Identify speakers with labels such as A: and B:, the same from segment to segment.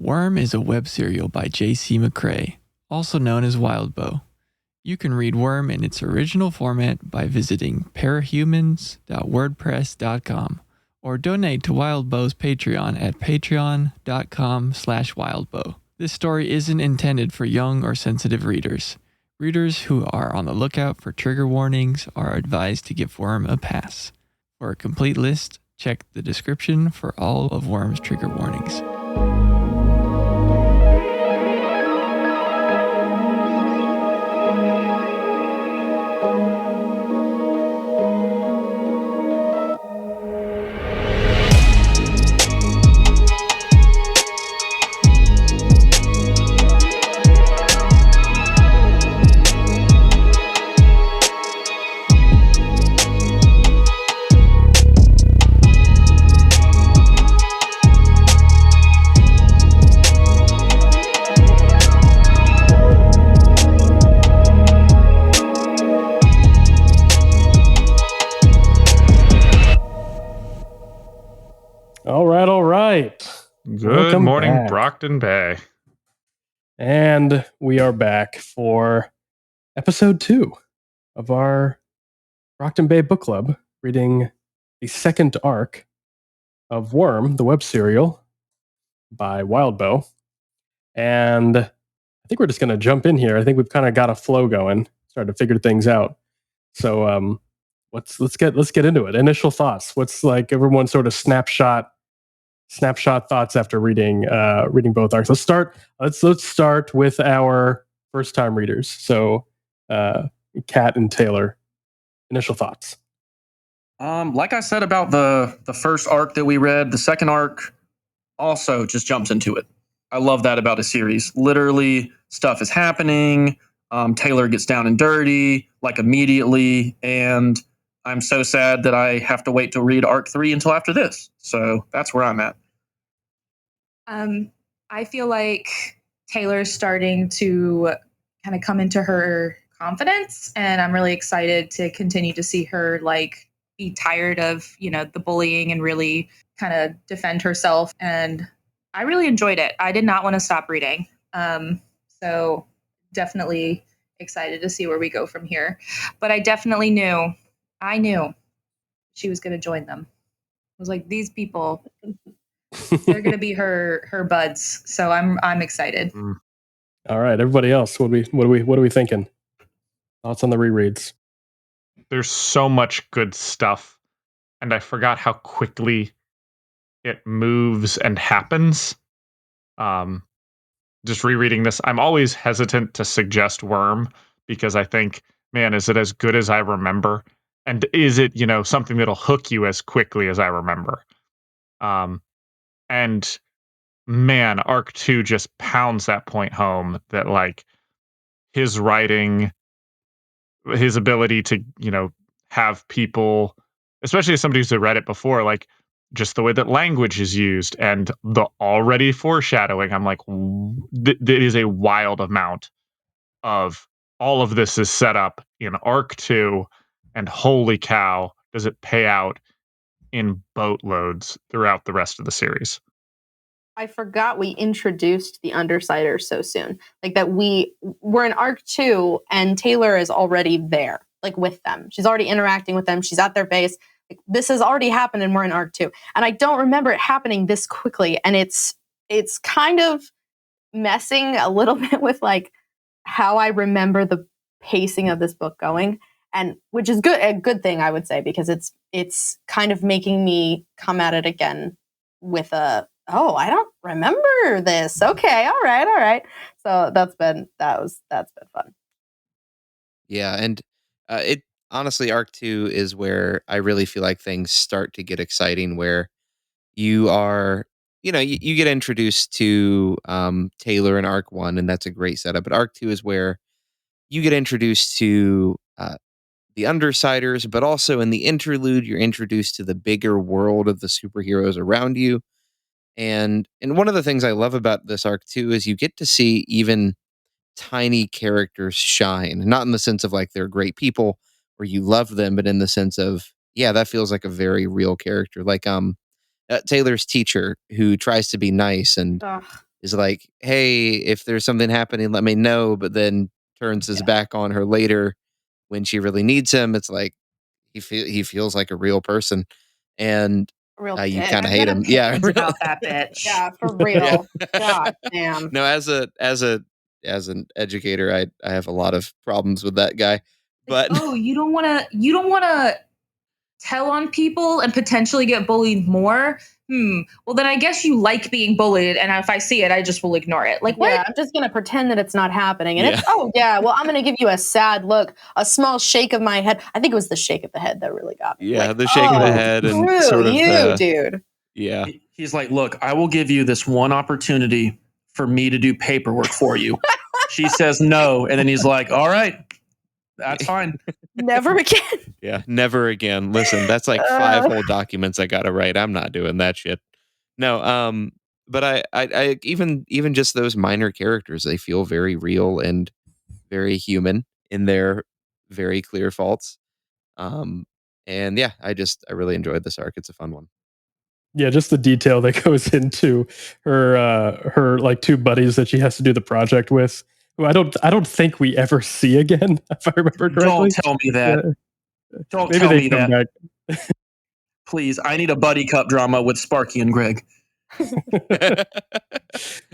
A: Worm is a web serial by J.C. McCrae, also known as Wildbow. You can read Worm in its original format by visiting parahumans.wordpress.com or donate to Wildbow's Patreon at patreon.com/wildbow. This story isn't intended for young or sensitive readers. Readers who are on the lookout for trigger warnings are advised to give Worm a pass. For a complete list, check the description for all of Worm's trigger warnings.
B: All right.
C: Good
B: Welcome
C: morning,
B: back.
C: Brockton Bay.
B: And we are back for episode 2 of our Brockton Bay Book Club, reading the second arc of Worm, the web serial by Wildbow. And I think we're just going to jump in here. I think we've kind of got a flow going, started to figure things out. So let's get into it. Initial thoughts. What's like everyone's sort of snapshot thoughts after reading both arcs. Let's start with our first time readers. So Kat and Taylor, initial thoughts.
D: Like I said about the first arc that we read, the second arc also just jumps into it. I love that about a series. Literally, stuff is happening. Taylor gets down and dirty like immediately, and I'm so sad that I have to wait to read arc 3 until after this. So that's where I'm at.
E: I feel like Taylor's starting to kind of come into her confidence, and I'm really excited to continue to see her like be tired of, the bullying and really kind of defend herself. And I really enjoyed it. I did not want to stop reading. So definitely excited to see where we go from here. But I definitely knew she was going to join them. I was like, these people, they're going to be her buds. So I'm excited.
B: All right, everybody else, what are we thinking? Thoughts on the rereads?
C: There's so much good stuff, and I forgot how quickly it moves and happens. Just rereading this, I'm always hesitant to suggest Worm because I think, man, is it as good as I remember? And is it, something that'll hook you as quickly as I remember? And man, Arc 2 just pounds that point home that like his writing, his ability to, have people, especially as somebody who's read it before, like just the way that language is used and the already foreshadowing. I'm like, it is a wild amount of all of this is set up in Arc 2, and holy cow, does it pay out in boatloads throughout the rest of the series.
F: I forgot we introduced the Undersiders so soon. Like that we're in Arc 2 and Taylor is already there, like with them. She's already interacting with them. She's at their base. Like, this has already happened and we're in Arc 2. And I don't remember it happening this quickly. And it's kind of messing a little bit with like how I remember the pacing of this book going. And which is a good thing, I would say, because it's kind of making me come at it again with I don't remember this. Okay, all right. So that's been fun.
G: Yeah, and it honestly, Arc 2 is where I really feel like things start to get exciting, where you are, you get introduced to Taylor in Arc 1, and that's a great setup. But Arc 2 is where you get introduced to the Undersiders, but also in the interlude, you're introduced to the bigger world of the superheroes around you. And one of the things I love about this arc too is you get to see even tiny characters shine, not in the sense of like they're great people or you love them, but in the sense of, yeah, that feels like a very real character. Like Taylor's teacher who tries to be nice and is like, hey, if there's something happening, let me know, but then turns his back on her later when she really needs him. It's like he feels like a real person, and
F: Real
G: you
F: dick.
G: kind of
E: I've
G: hate
E: got
G: him. Yeah,
E: opinions about that bitch.
F: Yeah, for
G: yeah.
F: real. God damn.
G: No, as an educator, I have a lot of problems with that guy. But
E: Oh, you don't want to tell on people and potentially get bullied more. Well, then I guess you like being bullied, and if I see it, I just will ignore it. Like,
F: Yeah,
E: what?
F: I'm just gonna pretend that it's not happening. And
G: Yeah.
F: it's well, I'm gonna give you a sad look, a small shake of my head. I think it was the shake of the head that really got me.
G: yeah,
F: Like,
G: the shake of the
F: oh,
G: head and
F: screw
G: sort of
F: you, dude.
G: yeah.
D: He's like, look, I will give you this one opportunity for me to do paperwork for you. She says no. And then he's like, all right, that's fine.
F: Never again.
G: Yeah, never again. Listen, that's like 5 whole documents I gotta write. I'm not doing that shit. No, but I even just those minor characters, they feel very real and very human in their very clear faults. And yeah, I really enjoyed this arc. It's a fun one.
B: Yeah, just the detail that goes into her like 2 buddies that she has to do the project with, who I don't think we ever see again, if I remember correctly.
D: Don't tell me that.
B: Yeah.
D: Don't
B: Maybe
D: tell
B: they
D: me
B: come
D: that.
B: back.
D: Please, I need a buddy cup drama with Sparky and Greg.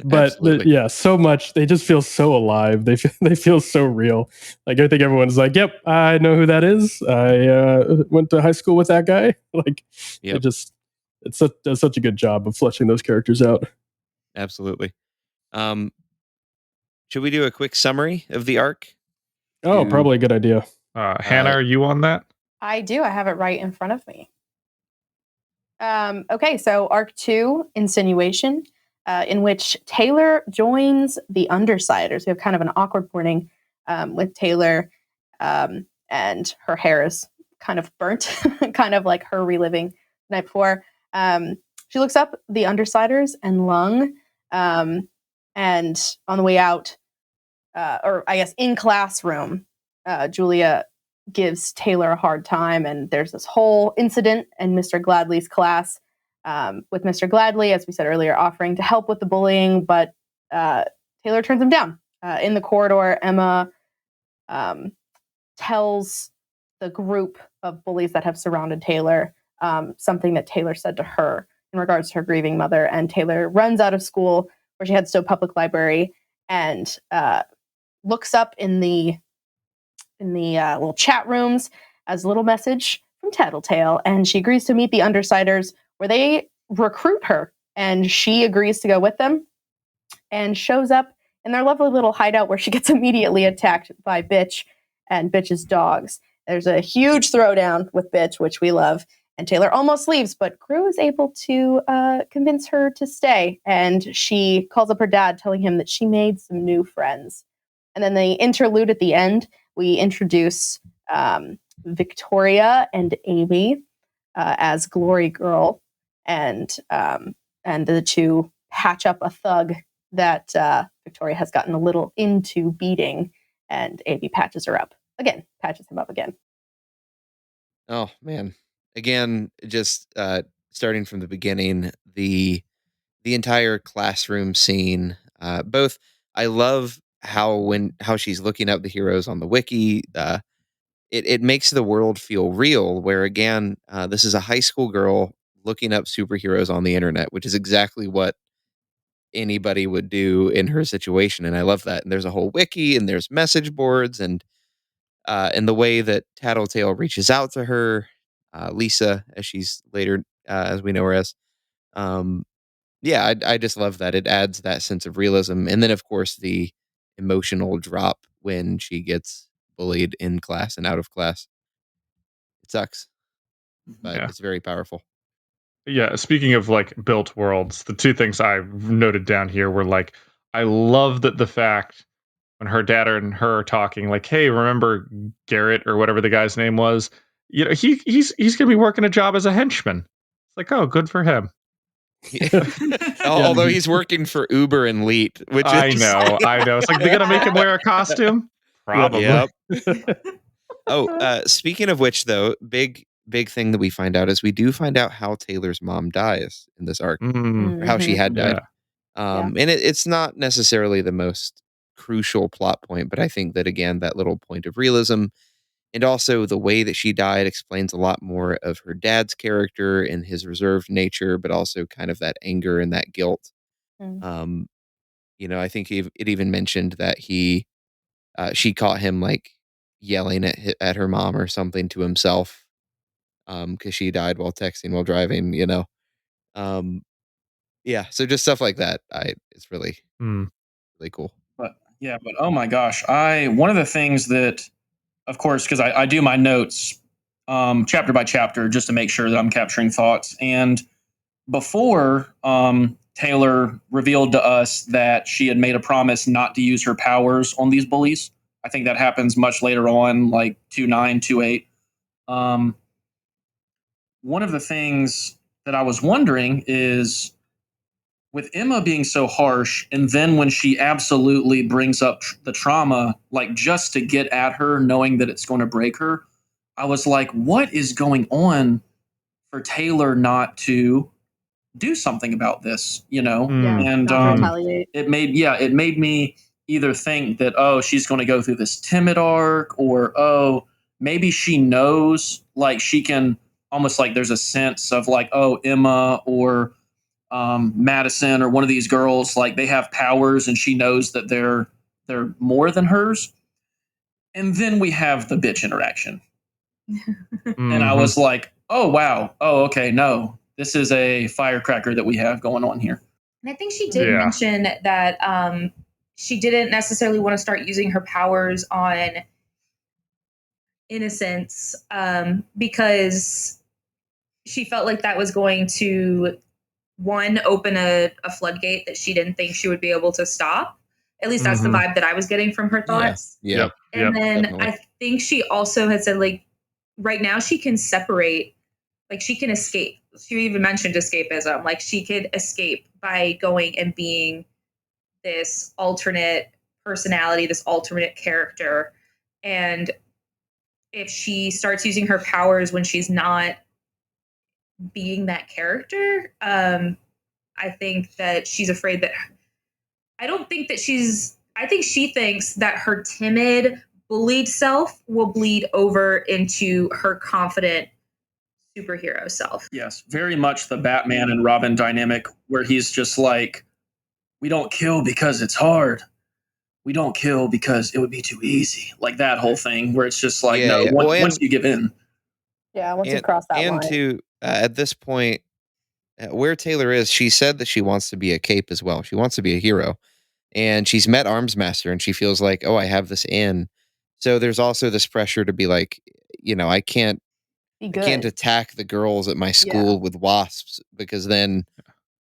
B: But yeah, so much. They just feel so alive. They feel so real. Like I think everyone's like, "Yep, I know who that is. I went to high school with that guy." Like,
G: Yep.
B: it does such a good job of fleshing those characters out.
G: Absolutely. Should we do a quick summary of the arc?
B: Oh, probably a good idea.
C: Hannah, are you on that?
F: I do. I have it right in front of me. Okay, so Arc 2, Insinuation, in which Taylor joins the Undersiders. We have kind of an awkward morning with Taylor, and her hair is kind of burnt, kind of like her reliving the night before. She looks up the Undersiders and Lung, and on the way out, or I guess in classroom, Julia gives Taylor a hard time, and there's this whole incident in Mr. Gladley's class, with Mr. Gladley, as we said earlier, offering to help with the bullying, but Taylor turns him down. In the corridor, Emma tells the group of bullies that have surrounded Taylor something that Taylor said to her in regards to her grieving mother, and Taylor runs out of school, where she heads to a public library, and looks up in the little chat rooms as a little message from Tattletale, and she agrees to meet the Undersiders, where they recruit her, and she agrees to go with them, and shows up in their lovely little hideout, where she gets immediately attacked by Bitch and Bitch's dogs. There's a huge throwdown with Bitch, which we love, and Taylor almost leaves, but Gru is able to convince her to stay, and she calls up her dad, telling him that she made some new friends. And then the interlude at the end, we introduce Victoria and Amy as Glory Girl, and the two patch up a thug that Victoria has gotten a little into beating, and Amy patches him up again.
G: Oh man! Again, just starting from the beginning, the entire classroom scene. Both, I love how she's looking up the heroes on the wiki. It makes the world feel real. Where again, this is a high school girl looking up superheroes on the internet, which is exactly what anybody would do in her situation. And I love that. And there's a whole wiki, and there's message boards, and the way that Tattletale reaches out to her, Lisa, as she's later, as we know her as. Yeah, I just love that. It adds that sense of realism. And then, of course, the emotional drop when she gets bullied in class and out of class. It sucks, but
C: Yeah.
G: it's very powerful.
C: Yeah, speaking of like built worlds, the 2 things I noted down here were like, I love that the fact when her dad and her are talking, like, hey, remember Garrett or whatever the guy's name was? You know, he's gonna be working a job as a henchman. It's like, oh, good for him.
G: Although he's working for Uber and Leet, which
C: I
G: is
C: know. It's like, they're gonna make him wear a costume? Probably.
G: Yep. Speaking of which, though, big thing that we find out is we do find out how Taylor's mom dies in this arc, or how she had died. And it's not necessarily the most crucial plot point, but I think that, again, that little point of realism and also the way that she died explains a lot more of her dad's character and his reserved nature, but also kind of that anger and that guilt.
F: Mm.
G: Um, I think it even mentioned that she caught him like yelling at her mom or something to himself, because she died while texting while driving. Um, yeah, so just stuff like that. It's really
C: Hmm.
G: really cool.
D: But yeah, but oh my gosh, one of the things that, of course, because I do my notes chapter by chapter just to make sure that I'm capturing thoughts. And before Taylor revealed to us that she had made a promise not to use her powers on these bullies. I think that happens much later on, like 2-9, 2-8. One of the things that I was wondering is, with Emma being so harsh, and then when she absolutely brings up the trauma, like just to get at her, knowing that it's going to break her, I was like, what is going on for Taylor not to do something about this,
F: Yeah,
D: And
F: not to retaliate.
D: it made me either think that, oh, she's going to go through this timid arc, or oh, maybe she knows, like she can almost, like there's a sense of like, oh, Emma or Madison or one of these girls, like they have powers and she knows that they're more than hers. And then we have the bitch interaction. And I was like, oh wow, oh okay, no, this is a firecracker that we have going on here.
E: And I think she did mention that she didn't necessarily want to start using her powers on innocents because she felt like that was going to, one, open a floodgate that she didn't think she would be able to stop. At least that's the vibe that I was getting from her thoughts.
G: Yeah.
E: And then
G: definitely.
E: I think she also had said, like, right now she can separate, like she can escape. She even mentioned escapism. Like she could escape by going and being this alternate personality, this alternate character. And if she starts using her powers when she's not being that character, I think that she's afraid that, I don't think that I think she thinks that her timid, bullied self will bleed over into her confident superhero self.
D: Yes, very much the Batman and Robin dynamic, where he's just like, we don't kill because it's hard. We don't kill because it would be too easy. Like that whole thing where it's just like, no, once you give in.
F: Yeah, once you cross that line.
G: And at this point, where Taylor is, she said that she wants to be a cape as well. She wants to be a hero. And she's met Armsmaster and she feels like, oh, I have this in. So there's also this pressure to be like, I can't attack the girls at my school with wasps, because then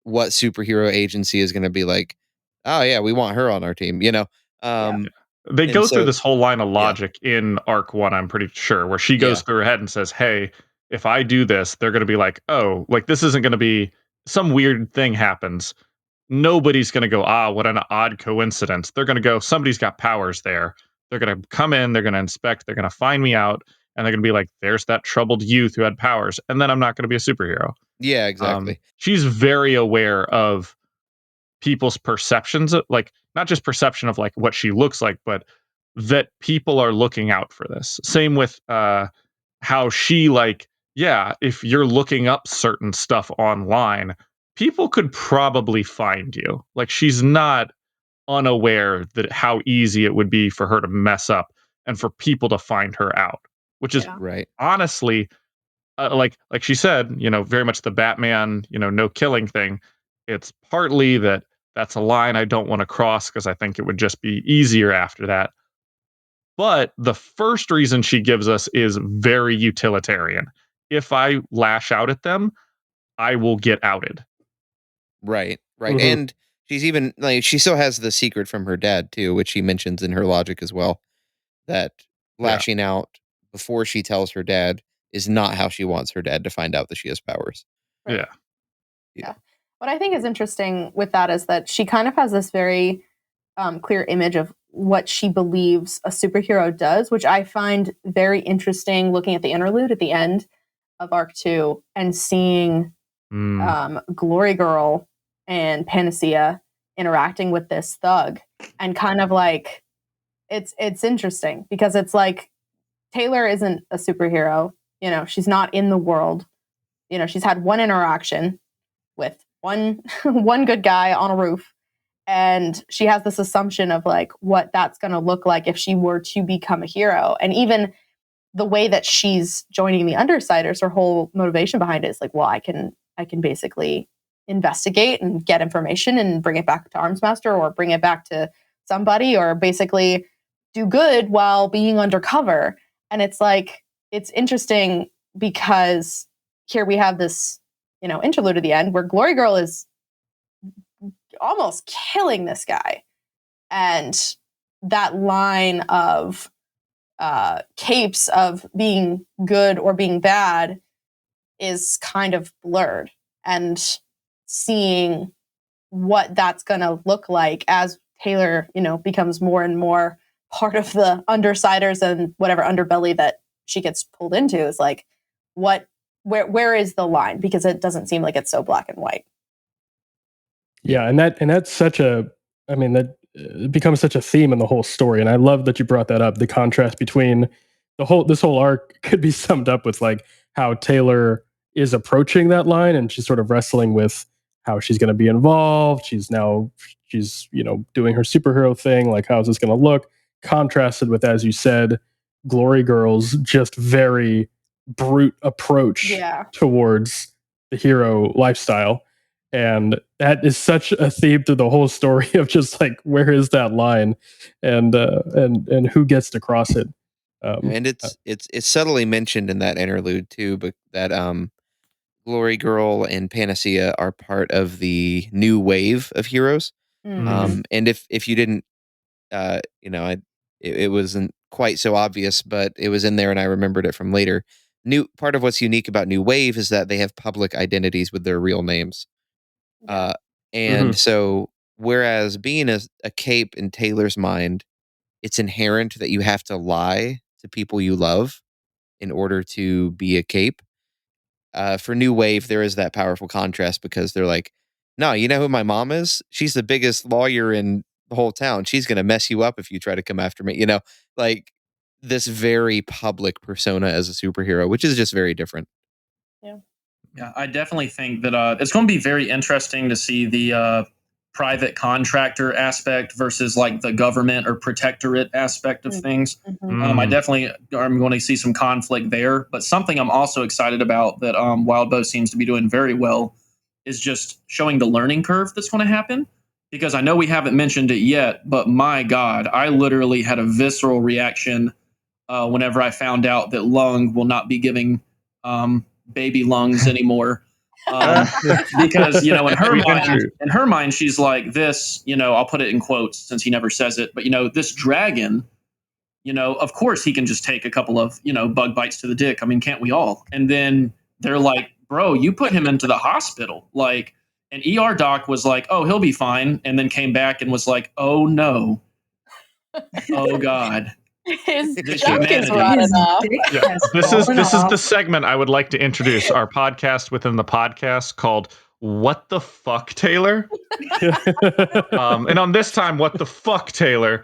G: what superhero agency is going to be like, oh yeah, we want her on our team,
C: They go through this whole line of logic in arc 1, I'm pretty sure, where she goes through her head and says, hey, if I do this, they're going to be like, oh, like this isn't going to be some weird thing happens. Nobody's going to go, what an odd coincidence. They're going to go, somebody's got powers there. They're going to come in, they're going to inspect, they're going to find me out, and they're going to be like, there's that troubled youth who had powers. And then I'm not going to be a superhero.
G: Yeah, exactly.
C: She's very aware of people's perceptions, like not just perception of like what she looks like, but that people are looking out for this. Same with how she, like, if you're looking up certain stuff online, people could probably find you. Like she's not unaware that how easy it would be for her to mess up and for people to find her out, which is
G: right.
C: Honestly, like she said, very much the Batman, no killing thing. It's partly that's a line I don't want to cross because I think it would just be easier after that. But the first reason she gives us is very utilitarian. If I lash out at them, I will get outed.
G: Right. And she's even like, she still has the secret from her dad too, which she mentions in her logic as well, that lashing out before she tells her dad is not how she wants her dad to find out that she has powers.
F: Right. Yeah. What I think is interesting with that is that she kind of has this very clear image of what she believes a superhero does, which I find very interesting, looking at the interlude at the end of Arc 2 and seeing Glory Girl and Panacea interacting with this thug, and kind of like it's interesting because it's like Taylor isn't a superhero. You know, she's not in the world. You know, she's had one interaction with one good guy on a roof, and she has this assumption of like what that's going to look like if she were to become a hero. And even the way that she's joining the Undersiders, her whole motivation behind it is like, well, I can basically investigate and get information and bring it back to Armsmaster or bring it back to somebody, or basically do good while being undercover. And it's like, it's interesting because here we have this, you know, interlude at the end where Glory Girl is almost killing this guy. And that line of capes of being good or being bad is kind of blurred, and seeing what that's going to look like as Taylor, you know, becomes more and more part of the Undersiders and whatever underbelly that she gets pulled into is like, where is the line? Because it doesn't seem like it's so black and white.
B: Yeah, and that's such a, I mean, that it becomes such a theme in the whole story. And I love that you brought that up. The contrast between this whole arc could be summed up with like how Taylor is approaching that line, and she's sort of wrestling with how she's going to be involved. She's you know, doing her superhero thing. Like, how's this going to look? Contrasted with, as you said, Glory Girl's just very brute approach towards the hero lifestyle. And that is such a theme to the whole story of just like, where is that line, and who gets to cross it.
G: And it's subtly mentioned in that interlude too, but that Glory Girl and Panacea are part of the new wave of heroes.
F: Mm-hmm.
G: And if you didn't, you know, it wasn't quite so obvious, but it was in there, and I remembered it from later. Part of what's unique about New Wave is that they have public identities with their real names. And so, whereas being a cape in Taylor's mind, it's inherent that you have to lie to people you love in order to be a cape. For New Wave, there is that powerful contrast because they're like, no, you know who my mom is? She's the biggest lawyer in the whole town. She's going to mess you up if you try to come after me. You know, like this very public persona as a superhero, which is just very different.
D: Yeah, I definitely think that it's going to be very interesting to see the private contractor aspect versus like the government or protectorate aspect of things. I definitely am going to see some conflict there. But something I'm also excited about that Wildbow seems to be doing very well is just showing the learning curve that's going to happen. Because I know we haven't mentioned it yet, but my God, I literally had a visceral reaction whenever I found out that Lung will not be giving baby lungs anymore. Because, you know, in her mind, she's like this, you know, I'll put it in quotes since he never says it, but, you know, this dragon, you know, of course he can just take a couple of, you know, bug bites to the dick. I mean, can't we all? And then they're like, bro, you put him into the hospital. Like, an ER doc was like, oh, he'll be fine. And then came back and was like, oh, no. Oh, God.
F: His junk is rotted off.
C: Yeah, this is the segment I would like to introduce, our podcast within the podcast called "What the Fuck, Taylor?" And on this time, "What the fuck, Taylor?"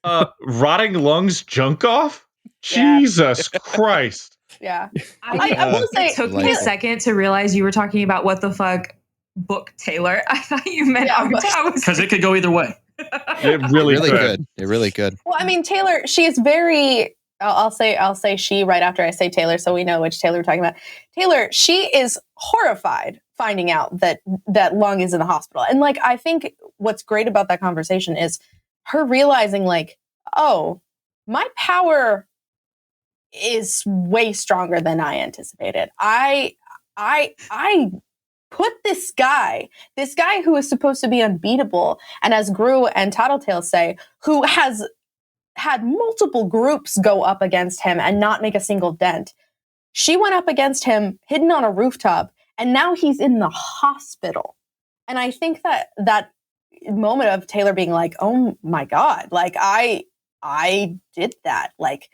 C: Rotting lungs, junk off. Jesus Christ!
F: Yeah, I will say
E: it took me a second to realize you were talking about "What the Fuck" book Taylor. I thought you meant
D: because it could go either way.
C: It really
G: could. It really could.
F: Well, I mean, Taylor, she is very. I'll say she right after I say Taylor, so we know which Taylor we're talking about. Taylor, she is horrified finding out that Lung is in the hospital, and like I think what's great about that conversation is her realizing, like, oh, my power is way stronger than I anticipated. I put this guy who is supposed to be unbeatable, and as Gru and Tattletale say, who has had multiple groups go up against him and not make a single dent. She went up against him hidden on a rooftop, and now he's in the hospital. And I think that moment of Taylor being like, oh my God, like I did that. Like,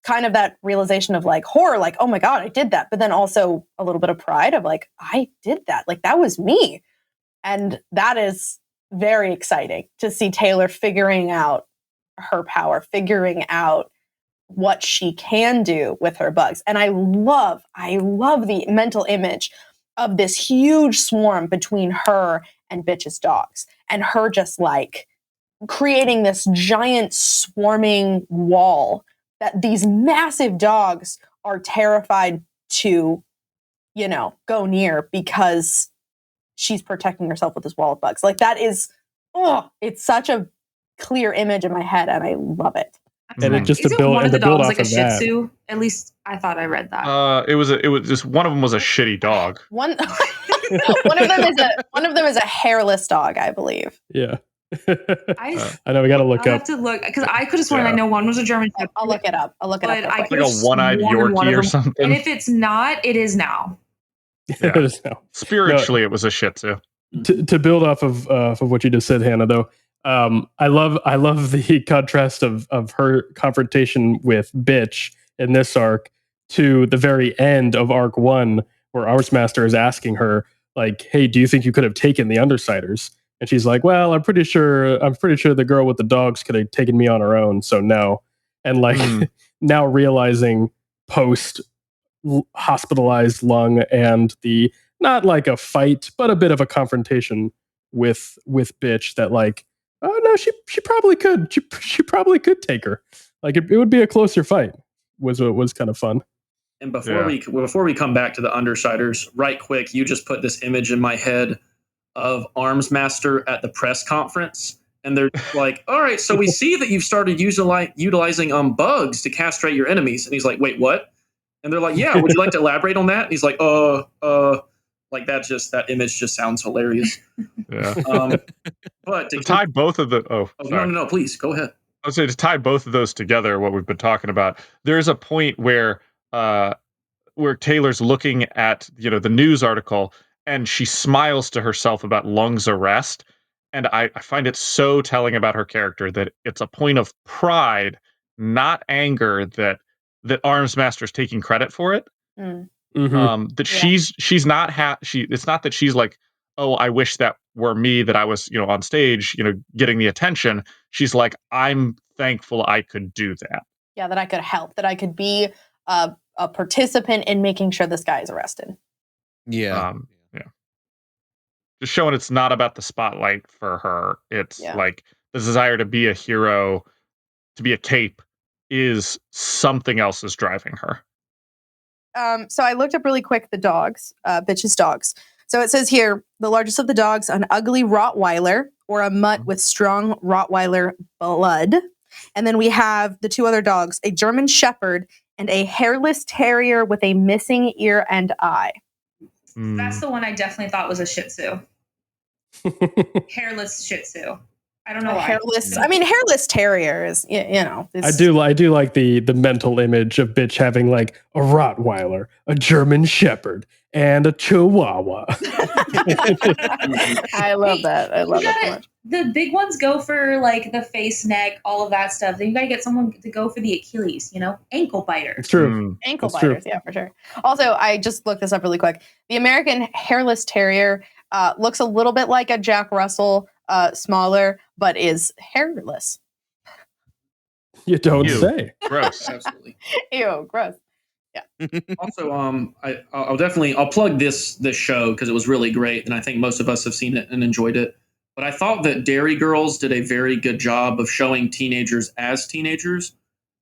F: kind of that realization of like horror, like, oh my God, I did that. But then also a little bit of pride of like, I did that. Like, that was me. And that is very exciting to see Taylor figuring out her power, figuring out what she can do with her bugs. And I love the mental image of this huge swarm between her and Bitch's dogs, and her just like creating this giant swarming wall that these massive dogs are terrified to, go near because she's protecting herself with this wall of bugs. Like that is, it's such a clear image in my head, and I love it.
B: And it just to
E: Isn't
B: build
E: one of
B: and
E: the
B: to build
E: dogs
B: off
E: like a
B: of
E: Shih
B: that.
E: Tzu? At least I thought I read that.
C: It was just one of them was a shitty dog.
F: One of them is a hairless dog, I believe.
B: Yeah.
E: I
B: know we got to look
E: I'll
B: up.
E: have to look because I could have sworn I know one was a German Shepherd.
F: I'll look it up.
E: But
F: real
E: I
F: quick.
E: could
C: Like
E: have
C: a one-eyed
E: sworn one
C: Yorkie
E: of
C: or
E: them-
C: something.
E: And if it's not, it is now.
C: Yeah.
B: It is now.
C: Spiritually, it was a Shih Tzu.
B: To build off of what you just said, Hannah, though, I love the contrast of her confrontation with Bitch in this arc to the very end of arc 1, where Armsmaster is asking her, like, "Hey, do you think you could have taken the Undersiders?" And she's like, "Well, I'm pretty sure the girl with the dogs could have taken me on her own, so no." And like now realizing post hospitalized lung and the not like a fight, but a bit of a confrontation with Bitch that like, oh no, she probably could. She probably could take her. Like it would be a closer fight. Was kind of fun.
D: And before we come back to the Undersiders, right quick, you just put this image in my head of Armsmaster at the press conference, and they're like, "All right, so we see that you've started utilizing bugs to castrate your enemies." And he's like, "Wait, what?" And they're like, "Yeah, would you like to elaborate on that?" And he's like, like that image just sounds hilarious.
C: Yeah.
D: But
C: to tie both of the
D: no, please go ahead.
C: I would say to tie both of those together, what we've been talking about, there's a point where Taylor's looking at the news article and she smiles to herself about Lung's arrest, and I find it so telling about her character that it's a point of pride, not anger, that Armsmaster's taking credit for it. That she's not it's not that she's like, oh, I wish that were me, that I was on stage getting the attention. She's like, I'm thankful I could do that.
F: Yeah, that I could help, that I could be a participant in making sure this guy is arrested.
G: Yeah.
C: Just showing it's not about the spotlight for her. It's like the desire to be a hero, to be a cape, is something else is driving her.
F: So I looked up really quick the dogs, Bitch's dogs. So it says here, the largest of the dogs, an ugly Rottweiler or a mutt with strong Rottweiler blood. And then we have the two other dogs, a German Shepherd and a hairless terrier with a missing ear and eye.
E: That's the one I definitely thought was a Shih Tzu. Hairless Shih Tzu. I don't know why.
F: Hairless terrier is,
B: I do like the mental image of Bitch having like a Rottweiler, a German Shepherd, and a Chihuahua.
F: I love that. I love it so much.
E: The big ones go for like the face, neck, all of that stuff. Then you gotta get someone to go for the Achilles, ankle biter.
B: It's true.
F: Ankle biters, yeah, for sure. Also, I just looked this up really quick. The American hairless terrier looks a little bit like a Jack Russell, smaller, but is hairless.
B: You don't say.
C: Gross.
D: Absolutely.
F: Ew, gross. Yeah.
D: Also, I'll plug this show because it was really great, and I think most of us have seen it and enjoyed it. But I thought that Dairy Girls did a very good job of showing teenagers as teenagers,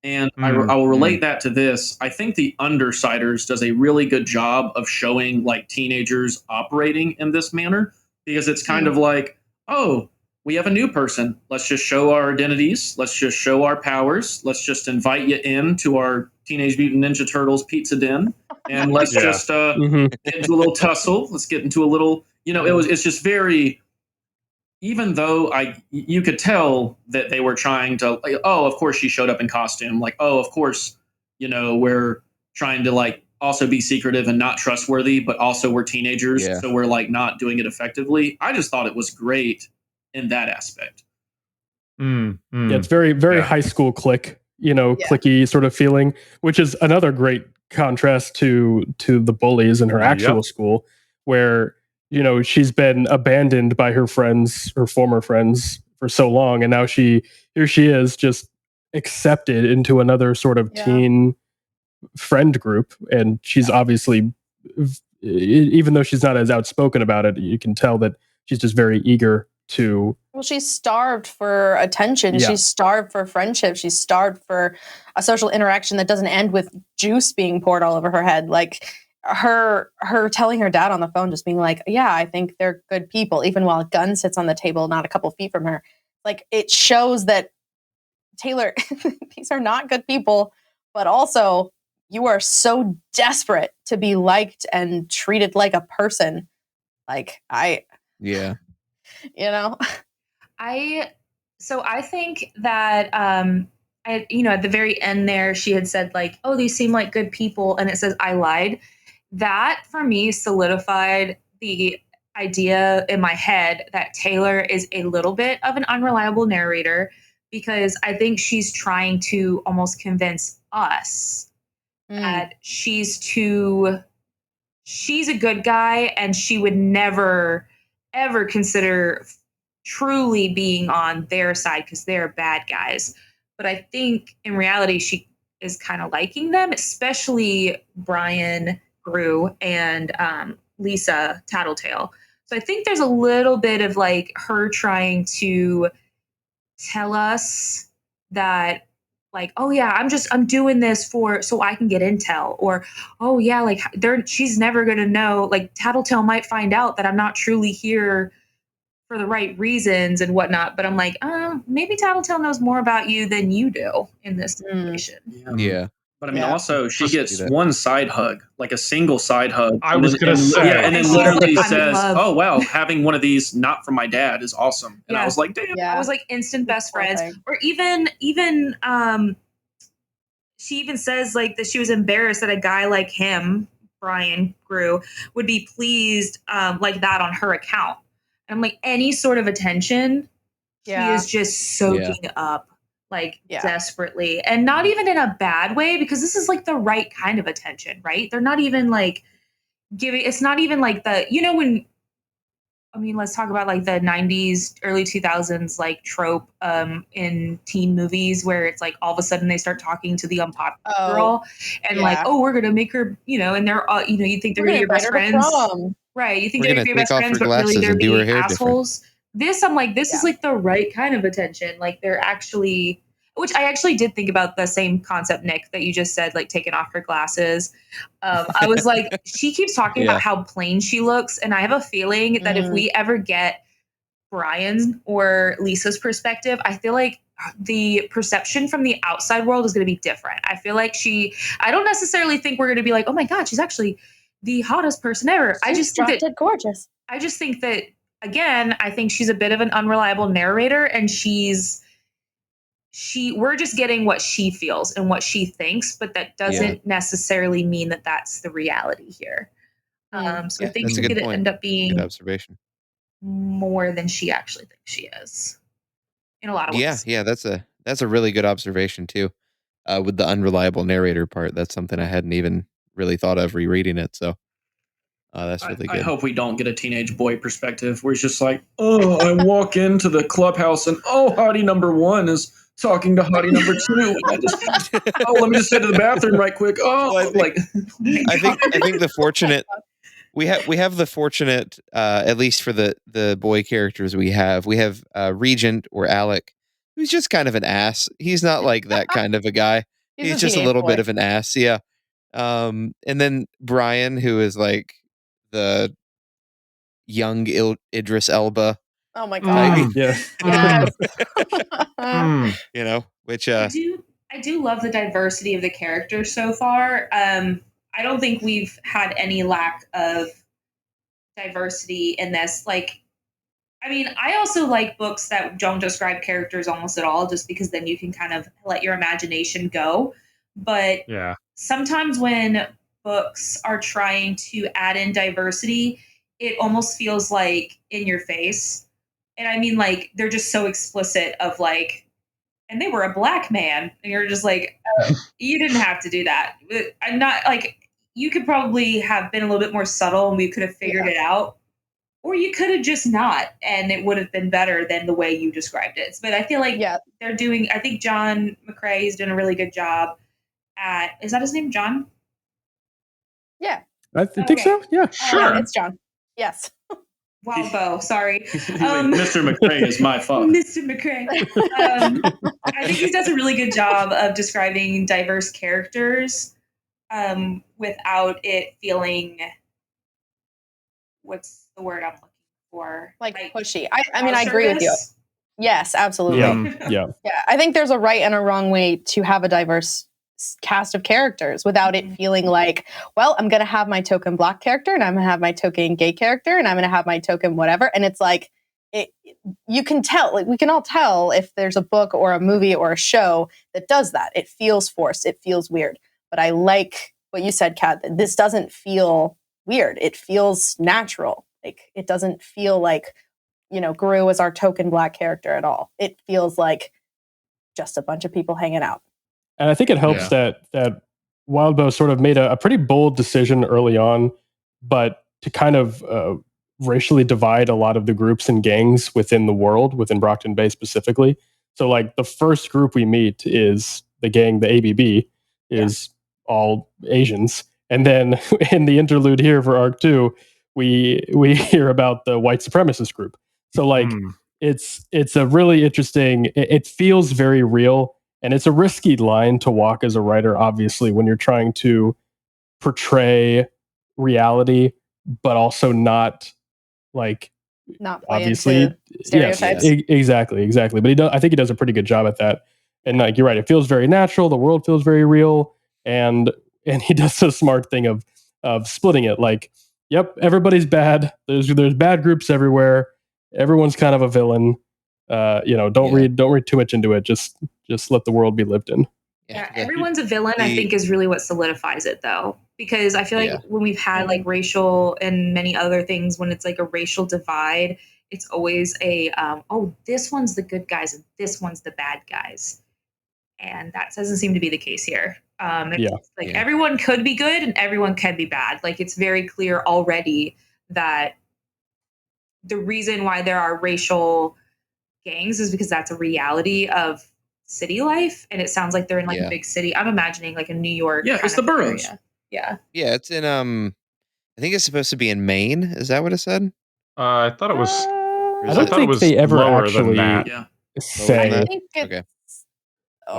D: and I will relate that to this. I think the Undersiders does a really good job of showing like teenagers operating in this manner, because it's kind of like, oh, we have a new person. Let's just show our identities. Let's just show our powers. Let's just invite you in to our Teenage Mutant Ninja Turtles pizza den, and let's just get into a little tussle. Let's get into a little, it's just very. Even though you could tell that they were trying to, like, oh, of course she showed up in costume. Like, oh, of course, we're trying to like also be secretive and not trustworthy, but also we're teenagers, so we're like not doing it effectively. I just thought it was great in that aspect.
B: Yeah, it's very, very high school clique, clicky sort of feeling, which is another great contrast to the bullies in her actual school, where she's been abandoned by her friends, her former friends, for so long, and now here she is, just accepted into another sort of teen friend group, and she's obviously, even though she's not as outspoken about it, you can tell that she's just very eager to.
F: Well, she's starved for attention.
B: Yeah.
F: She's starved for friendship. She's starved for a social interaction that doesn't end with juice being poured all over her head. Like her telling her dad on the phone, just being like, yeah, I think they're good people, even while a gun sits on the table not a couple feet from her. Like, it shows that, Taylor, these are not good people, but also you are so desperate to be liked and treated like a person. Like,
G: Yeah.
E: I think that at the very end there, she had said like, oh, these seem like good people, and it says I lied. That for me solidified the idea in my head that Taylor is a little bit of an unreliable narrator, because I think she's trying to almost convince us that she's a good guy, and she would never ever consider truly being on their side because they're bad guys. But I think in reality, she is kind of liking them, especially Brian Grew and Lisa Tattletale. So I think there's a little bit of like her trying to tell us that, like, oh yeah, I'm doing this so I can get intel, or oh yeah, like she's never gonna know, like Tattletale might find out that I'm not truly here for the right reasons and whatnot. But I'm like, maybe Tattletale knows more about you than you do in this situation.
G: Yeah.
D: But I mean, also she gets one side hug, like a single side hug.
C: I was gonna say,
D: and then
E: And
D: literally
E: she's like, "I'm in
D: says,
E: love."
D: "Oh wow, having one of these not from my dad is awesome." And I was like, "Damn."
E: I was like instant best friends.
F: thing.
E: Or even she even says like that she was embarrassed that a guy like him, Brian Grew, would be pleased like that on her account. And I'm like, any sort of attention, she is just soaking up like desperately, and not even in a bad way, because this is like the right kind of attention, right? They're not even like it's not even like let's talk about like the 90s, early 2000s like trope in teen movies where it's like all of a sudden they start talking to the unpopular girl and like, oh, we're gonna make her, and they're you think they're gonna be your best friends, right? You think they're gonna be your best friends, but really they're being assholes. I'm like, this is like the right kind of attention. Like they're actually, which I actually did think about the same concept, Nick, that you just said, like taking off her glasses. I was like, she keeps talking about how plain she looks. And I have a feeling that if we ever get Brian or Lisa's perspective, I feel like the perception from the outside world is going to be different. I feel like I don't necessarily think we're going to be like, oh my God, she's actually the hottest person ever. I just think that
F: gorgeous.
E: I just think that, again, I think she's a bit of an unreliable narrator, and we're just getting what she feels and what she thinks, but that doesn't necessarily mean that that's the reality here. So I think she's going to end up being
G: good observation.
E: more than she actually thinks she is in a lot of ways.
G: Yeah, that's a really good observation too. With the unreliable narrator part, that's something I hadn't even really thought of rereading it. So that's really good.
D: I hope we don't get a teenage boy perspective where he's just like, oh, I walk into the clubhouse and hottie number one is talking to hottie number two. And I just, let me just head to the bathroom right quick. I
G: think the fortunate we have the fortunate, at least for the boy characters we have Regent, or Alec, who's just kind of an ass. He's not like that kind of a guy. He's just a little bit of an ass. Yeah. And then Brian, who is like the young Idris Elba.
F: Oh my God.
G: Which
E: I do love the diversity of the characters so far. I don't think we've had any lack of diversity in this. Like, I mean, I also like books that don't describe characters almost at all, just because then you can kind of let your imagination go. But sometimes when books are trying to add in diversity, it almost feels like in your face. And I mean, like, they're just so explicit of like, and they were a black man. And you're just like, you didn't have to do that. I'm not like, you could probably have been a little bit more subtle and we could have figured it out. or you could have just not, and it would have been better than the way you described it. But I feel like they're doing, I think John McCrae is doing a really good job at, is that his name, John?
F: Yeah.
B: I think so. Yeah.
C: Sure.
F: It's John. Yes.
E: Wow, Bo, sorry.
D: Mr. McCrae is my father.
E: Mr. McCrae. I think he does a really good job of describing diverse characters without it feeling, what's the word I'm looking for?
F: Like pushy. I mean, I agree with you. Yes, absolutely.
B: Yeah.
F: I think there's a right and a wrong way to have a diverse cast of characters without it feeling like, well, I'm going to have my token Black character and I'm going to have my token gay character and I'm going to have my token whatever. And it's like, you can tell, like we can all tell if there's a book or a movie or a show that does that. It feels forced. It feels weird. But I like what you said, Kat, that this doesn't feel weird. It feels natural. Like it doesn't feel like, Gru is our token Black character at all. It feels like just a bunch of people hanging out.
B: And I think it helps that Wildbow sort of made a pretty bold decision early on, but to kind of racially divide a lot of the groups and gangs within the world, within Brockton Bay specifically. So like the first group we meet is the gang, the ABB, is all Asians. And then in the interlude here for Arc 2, we hear about the white supremacist group. So like it's a really interesting, it feels very real. And it's a risky line to walk as a writer, obviously, when you're trying to portray reality, but also not play obviously
F: into stereotypes.
B: Yes, exactly. But I think he does a pretty good job at that. And like you're right, it feels very natural. The world feels very real, and he does the smart thing of splitting it. Like, yep, everybody's bad. There's bad groups everywhere. Everyone's kind of a villain. Don't read too much into it. Just let the world be lived in.
E: Yeah, everyone's a villain, I think, is really what solidifies it, though. Because I feel like when we've had like racial and many other things, when it's like a racial divide, it's always a, this one's the good guys and this one's the bad guys. And that doesn't seem to be the case here. Everyone could be good and everyone can be bad. Like it's very clear already that the reason why there are racial gangs is because that's a reality of city life, and it sounds like they're in like a big city. I'm imagining like a New York.
D: Yeah, it's the boroughs.
E: Yeah,
G: it's in I think it's supposed to be in Maine. Is that what it said?
C: I thought it was.
B: I don't think they ever actually say.
F: I think it's,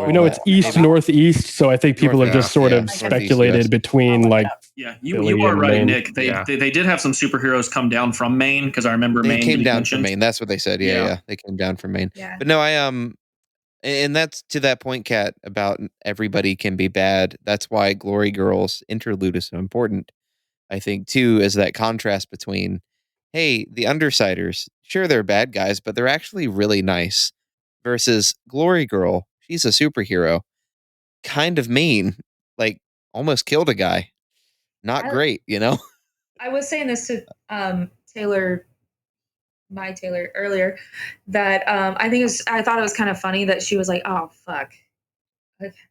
B: we know it's east northeast, so I think people have just sort of speculated between like.
D: Yeah, you are right, Nick. They did have some superheroes come down from Maine because I remember
G: they
D: Maine
G: came down from Maine. That's what they said. Yeah, they came down from Maine.
E: Yeah.
G: But no, and that's to that point, Kat, about everybody can be bad. That's why Glory Girl's interlude is so important. I think too is that contrast between, hey, the Undersiders, sure they're bad guys, but they're actually really nice, versus Glory Girl. She's a superhero, kind of mean, like almost killed a guy. Not great,
E: I was saying this to Taylor earlier, that I thought it was kind of funny that she was like, oh fuck,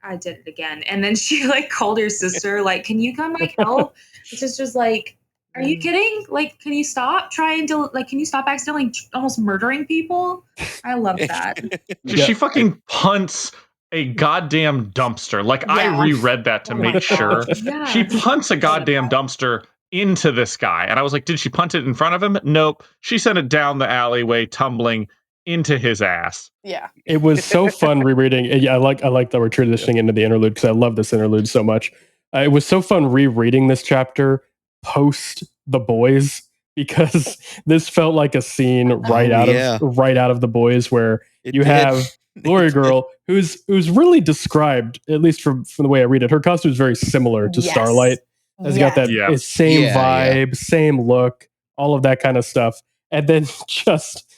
E: I did it again, and then she like called her sister like, can you come like help? The sister's like, are you kidding? Like, can you stop accidentally almost murdering people? I love that.
C: She fucking punts a goddamn dumpster. Like I reread that to make sure.
E: Yeah.
C: She punts a goddamn dumpster into this guy. And I was like, did she punt it in front of him? Nope. She sent it down the alleyway, tumbling into his ass.
F: Yeah.
B: It was so fun rereading. Yeah, I like that we're transitioning into the interlude because I love this interlude so much. It was so fun rereading this chapter post The Boys, because this felt like a scene right out of The Boys, where have Glory Girl, who's really described, at least from the way I read it, her costume is very similar to Starlight. Has got that same vibe, same look, all of that kind of stuff, and then just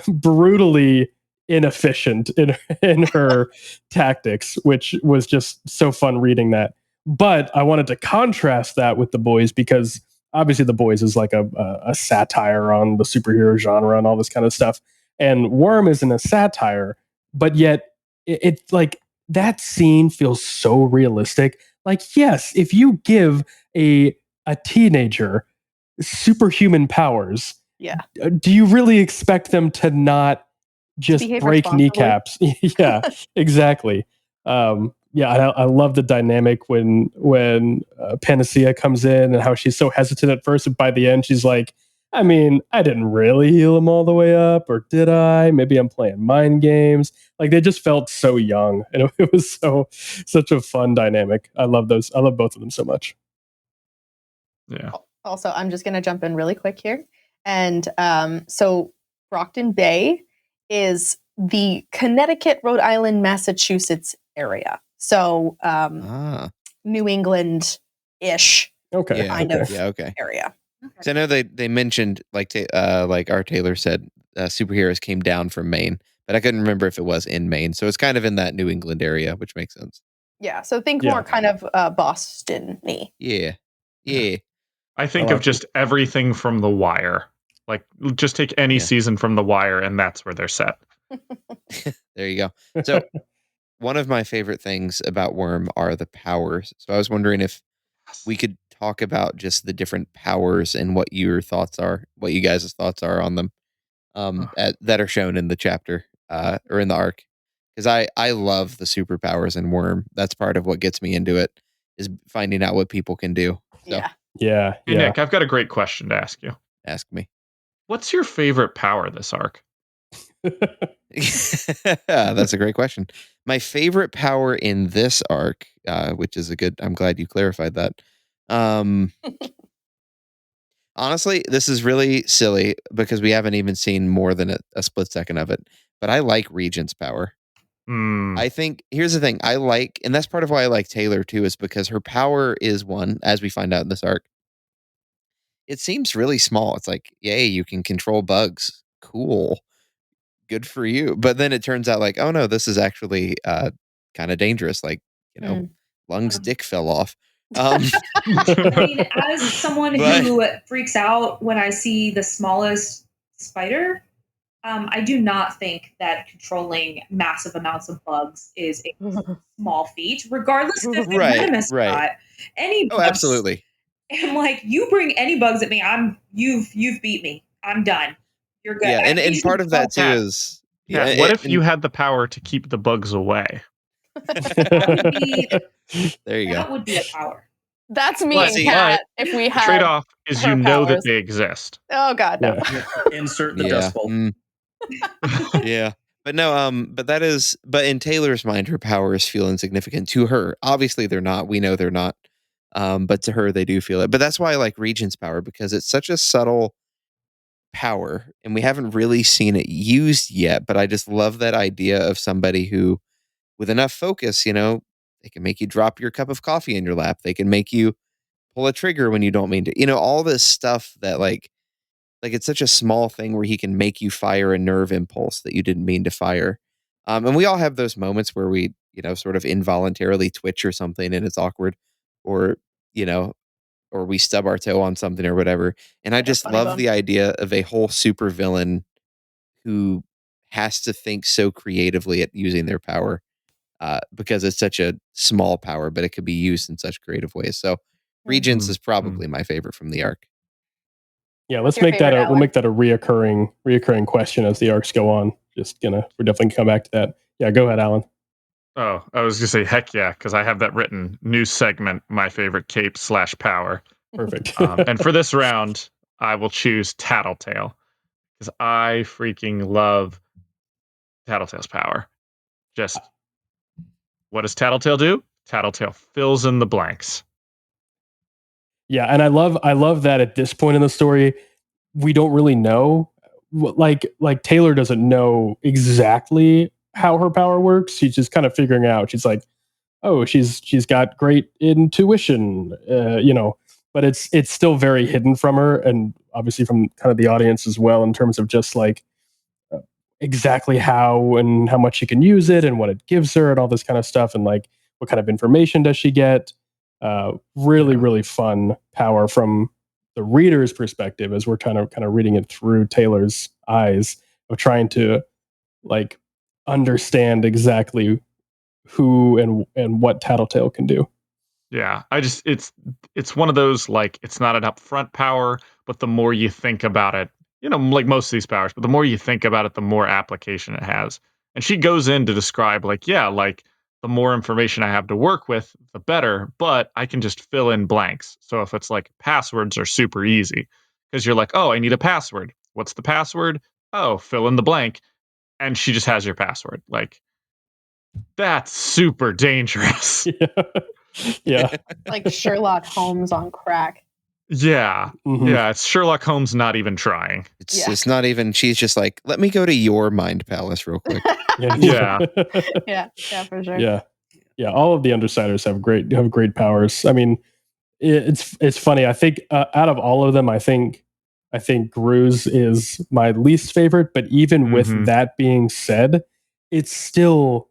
B: brutally inefficient in her tactics, which was just so fun reading that. But I wanted to contrast that with The Boys, because obviously The Boys is like a satire on the superhero genre and all this kind of stuff. And Worm isn't a satire, but yet it's like that scene feels so realistic. Like, yes, if you give a teenager superhuman powers
F: Yeah.
B: Do you really expect them to not just
F: behave
B: break
F: responsibly.
B: kneecaps? Yeah, exactly. I love the dynamic when Panacea comes in and how she's so hesitant at first, and by the end she's like, I mean, I didn't really heal him all the way up, or did I? Maybe I'm playing mind games. Like, they just felt so young, and it was such a fun dynamic. I love those. I love both of them so much.
C: Yeah.
F: Also, I'm just going to jump in really quick here. And so Brockton Bay is the Connecticut, Rhode Island, Massachusetts area. So New England-ish
B: Okay.
F: kind
B: okay.
F: of
G: Okay.
F: area.
G: So I know they mentioned like our Taylor said, superheroes came down from Maine, but I couldn't remember if it was in Maine. So it's kind of in that New England area, which makes sense.
F: Yeah. So think
B: Yeah.
F: more kind of Boston-y.
G: Yeah. Yeah.
C: I think
B: I
C: of
B: like
C: just everything from The Wire. Like, just take any
G: Yeah.
C: season from The Wire, and that's where they're set.
G: There you go. So one of my favorite things about Worm are the powers. So I was wondering if we could talk about just the different powers and what your thoughts are, what you guys' thoughts are on them, that are shown in the chapter or in the arc. Because I love the superpowers in Worm. That's part of what gets me into it, is finding out what people can do. So
F: Yeah.
B: Yeah.
C: Hey, Nick, I've got a great question to ask you.
G: ask me.
C: What's your favorite power this arc?
G: That's a great question. My favorite power in this arc, which is I'm glad you clarified that. Honestly, this is really silly because we haven't even seen more than a split second of it. But I like Regent's power. I think here's the thing. And that's part of why I like Taylor too, is because her power is one, as we find out in this arc. It seems really small. It's like, yay, you can control bugs. Cool. Good for you. But then it turns out like, oh no, this is actually kind of dangerous. Like, Lung's dick fell off.
E: I mean, as someone who freaks out when I see the smallest spider, I do not think that controlling massive amounts of bugs is a small feat, regardless of if they're venomous or not. Any bugs,
G: absolutely.
E: I'm like, you bring any bugs at me, you've beat me. I'm done. You're good.
G: Yeah, and part of that too is
C: what if you had the power to keep the bugs away?
E: That would be
G: there you go.
E: That would be a power.
F: That's me and Kat if we had
C: trade-off is
F: her
C: that
F: powers.
C: they exist.
F: Oh God, no.
D: Insert the Dust Bowl.
G: Yeah. But no, but in Taylor's mind, her powers feel insignificant to her. Obviously they're not. We know they're not. But to her they do feel it. But that's why I like Regent's power, because it's such a subtle power and we haven't really seen it used yet. But I just love that idea of somebody who, with enough focus, they can make you drop your cup of coffee in your lap. They can make you pull a trigger when you don't mean to. All this stuff that like it's such a small thing where he can make you fire a nerve impulse that you didn't mean to fire. And we all have those moments where we, sort of involuntarily twitch or something and it's awkward, or, or we stub our toe on something or whatever. And I just love the idea of a whole supervillain who has to think so creatively at using their power, because it's such a small power, but it could be used in such creative ways. So Regents is probably my favorite from the arc.
B: Yeah, we'll make that a reoccurring question as the arcs go on. We're definitely gonna come back to that. Yeah, go ahead, Alan.
C: Oh, I was gonna say heck yeah, because I have that written. New segment, my favorite cape/power.
B: Perfect.
C: And for this round, I will choose Tattletale, because I freaking love Tattletale's power. Just what does Tattletale do? Tattletale fills in the blanks.
B: Yeah, and I love that at this point in the story, we don't really know. Like Taylor doesn't know exactly how her power works. She's just kind of figuring out. She's like, oh, she's got great intuition, but it's still very hidden from her, and obviously from kind of the audience as well, in terms of just like exactly how and how much she can use it and what it gives her and all this kind of stuff, and like what kind of information does she get. Really fun power from the reader's perspective, as we're kind of reading it through Taylor's eyes, of trying to like understand exactly who and what Tattletale can do.
C: Yeah, it's one of those, like, it's not an upfront power, but the more you think about it, like most of these powers, but the more you think about it, the more application it has. And she goes in to describe, like, yeah, like the more information I have to work with, the better, but I can just fill in blanks. So if it's like passwords are super easy because you're like, oh, I need a password. What's the password? Oh, fill in the blank. And she just has your password. Like, that's super dangerous.
B: Yeah.
F: Like Sherlock Holmes on crack.
C: Yeah.
B: Mhm.
C: Yeah. It's Sherlock Holmes not even trying.
G: It's not even. She's just like, let me go to your mind palace real quick.
C: Yeah.
F: Yeah, for sure.
B: Yeah. All of the Undersiders have great powers. I mean, it's funny. I think out of all of them, I think Gru's is my least favorite. But even
C: Mhm.
B: with that being said, it's still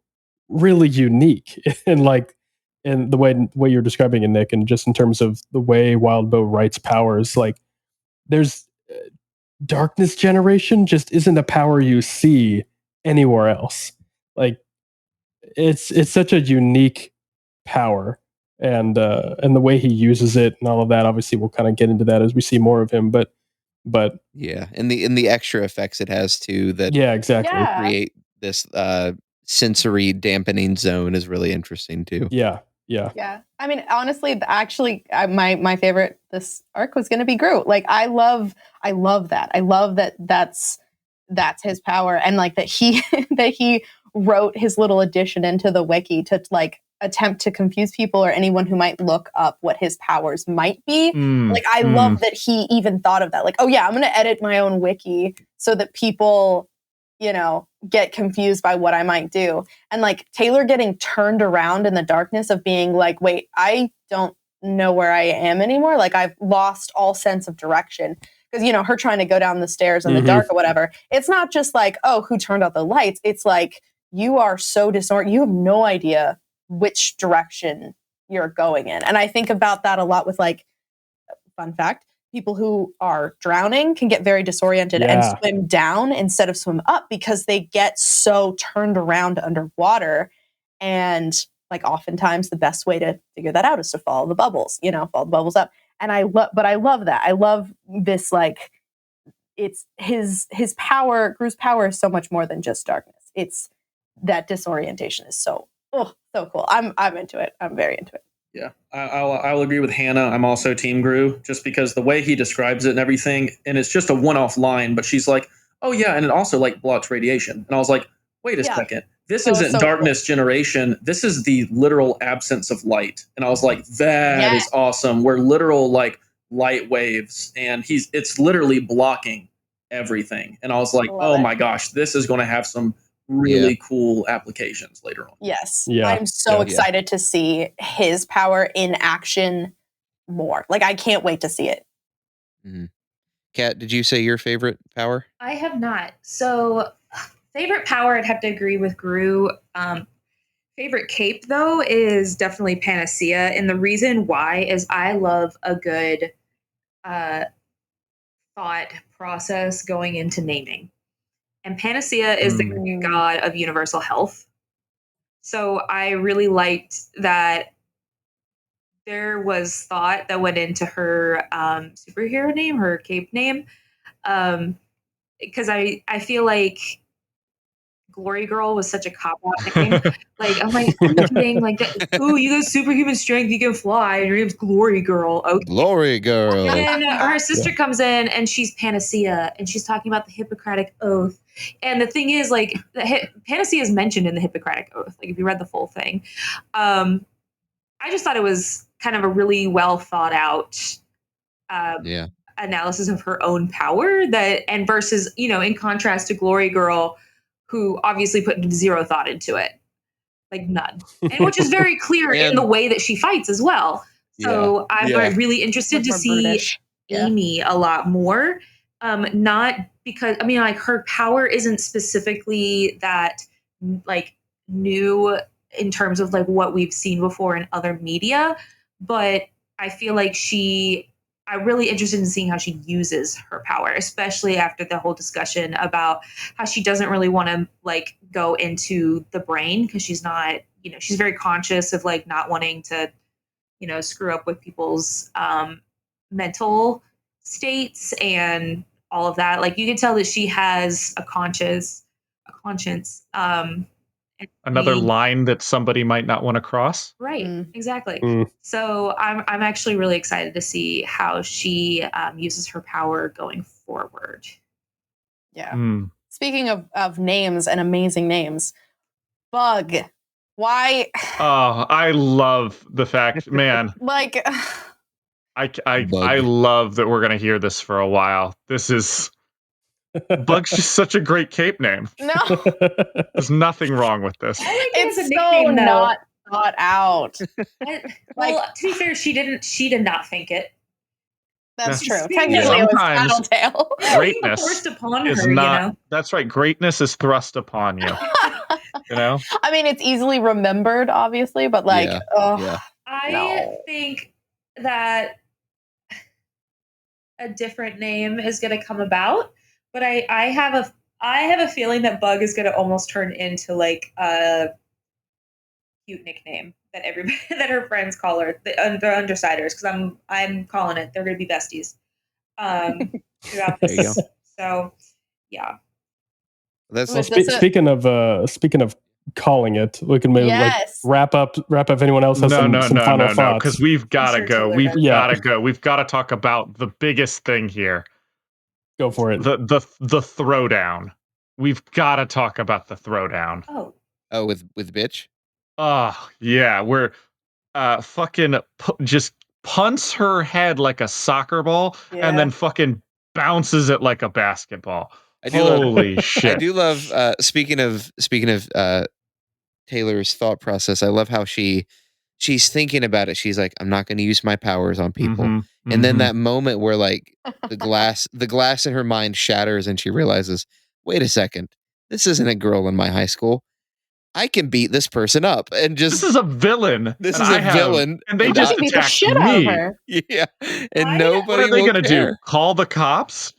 B: really unique and like in the way you're describing it, Nick, and just in terms of the way Wildbow writes powers, like there's darkness generation just isn't a power you see anywhere else. Like it's such a unique power, and the way he uses it and all of that. Obviously, we'll kind of get into that as we see more of him. But
G: Yeah, and the extra effects it has too that
B: yeah, exactly.
F: Yeah.
G: create this sensory dampening zone is really interesting too.
B: Yeah.
F: Yeah. I mean, honestly, actually, my favorite this arc was going to be Groot. Like, I love that. I love that that's his power, and like that he that he wrote his little addition into the wiki to like attempt to confuse people or anyone who might look up what his powers might be. Like, I love that he even thought of that. Like, oh yeah, I'm going to edit my own wiki so that people, get confused by what I might do. And like Taylor getting turned around in the darkness of being like, wait, I don't know where I am anymore. Like, I've lost all sense of direction. Because, her trying to go down the stairs in the dark or whatever. It's not just like, oh, who turned out the lights? It's like, you are so disoriented. You have no idea which direction you're going in. And I think about that a lot with, like, fun fact, people who are drowning can get very disoriented and swim down instead of swim up because they get so turned around underwater. And like oftentimes the best way to figure that out is to follow the bubbles, follow the bubbles up. And I love that. I love this, like, it's his power. Gru's power is so much more than just darkness. It's that disorientation is so cool. I'm into it. I'm very into it.
D: Yeah, I'll agree with Hannah. I'm also Team Gru, just because the way he describes it and everything, and it's just a one-off line, but she's like, oh yeah, and it also like blocks radiation. And I was like, wait a second, this isn't so darkness generation. This is the literal absence of light. And I was like, that is awesome. We're literal like light waves, and it's literally blocking everything. And I was like, my gosh, this is going to have some really cool applications later on.
F: Yes. I'm so excited to see his power in action more. Like, I can't wait to see it.
G: Kat, did you say your favorite power?
E: I have not. So, favorite power, I'd have to agree with Gru. Favorite cape, though, is definitely Panacea. And the reason why is I love a good thought process going into naming. And Panacea is the Greek god of universal health. So I really liked that there was thought that went into her superhero name, her cape name. Because I feel like Glory Girl was such a cop-out name. Like, I'm like, are you kidding? Like, ooh, you got superhuman strength, you can fly, and your name's Glory Girl. Okay.
G: Glory Girl.
E: And then her sister comes in, and she's Panacea, and she's talking about the Hippocratic Oath. And the thing is, like, Panacea is mentioned in the Hippocratic Oath. Like, if you read the full thing, I just thought it was kind of a really well thought out analysis of her own power. And versus, in contrast to Glory Girl, who obviously put zero thought into it, like none, and which is very clear in the way that she fights as well. So I'm really interested to see Amy a lot more. Not because, like, her power isn't specifically that like new in terms of like what we've seen before in other media, but I feel like I'm really interested in seeing how she uses her power, especially after the whole discussion about how she doesn't really want to like go into the brain because she's not, she's very conscious of like not wanting to, screw up with people's mental states and all of that. Like you can tell that she has a conscience. And
C: Another
E: we-
C: line that somebody might not want to cross.
E: Right,
F: Mm.
E: exactly.
B: Mm.
E: So I'm actually really excited to see how she uses her power going forward.
F: Yeah.
C: Mm.
F: Speaking of names and amazing names, Bug. Why?
C: Oh, I love the fact, man.
F: Like,
C: I love that we're gonna hear this for a while. This is Bug's just such a great cape name.
F: no,
C: There's nothing wrong with this.
E: I like it as
F: it's
E: a
F: so
E: nickname, though.
F: not thought out.
E: Well, to be fair, she did not think it.
F: That's
C: Yeah.
F: true. Technically, it was
C: Sometimes
F: Tattletale.
C: greatness
E: forced upon her,
C: is not. That's right. Greatness is thrust upon you. You know.
F: I mean, it's easily remembered, obviously, but like,
G: Yeah,
F: oh,
G: yeah.
E: I think that a different name is going to come about, but I have a feeling that Bug is going to almost turn into like a cute nickname that everybody that her friends call her, the Undersiders, because I'm calling it. They're going to be besties throughout
G: There you
E: this. So yeah.
G: That's
F: Well,
B: Speaking of calling it, we can maybe
F: yes.
B: wrap up. If anyone else has some final thoughts,
C: because we've got to
E: sure
C: go.
E: Taylor
C: We've
E: does.
C: got to go. We've got to talk about the biggest thing here.
B: Go for it.
C: The throwdown. We've got to talk about the throwdown.
G: Oh, with bitch.
C: Oh yeah, where fucking just punts her head like a soccer ball
F: Yeah.
C: and then fucking bounces it like a basketball.
G: I do
C: Holy
G: love.
C: shit!
G: I do love. Speaking of Taylor's thought process, I love how she's thinking about it. She's like, I'm not going to use my powers on people.
C: Mhm,
G: And then
C: mhm.
G: that moment where like the glass in her mind shatters and she realizes, wait a second, this isn't a girl in my high school. I can beat this person up and just.
C: This is a villain.
G: This
C: and
G: is
C: I
G: a
C: have-
G: villain,
C: and they
F: You
C: just
F: can beat the
C: attacked
F: shit out of
C: me.
F: her.
G: Yeah, and
E: What
G: nobody
C: What are they
G: will
C: gonna do?
G: care.
C: Call the cops?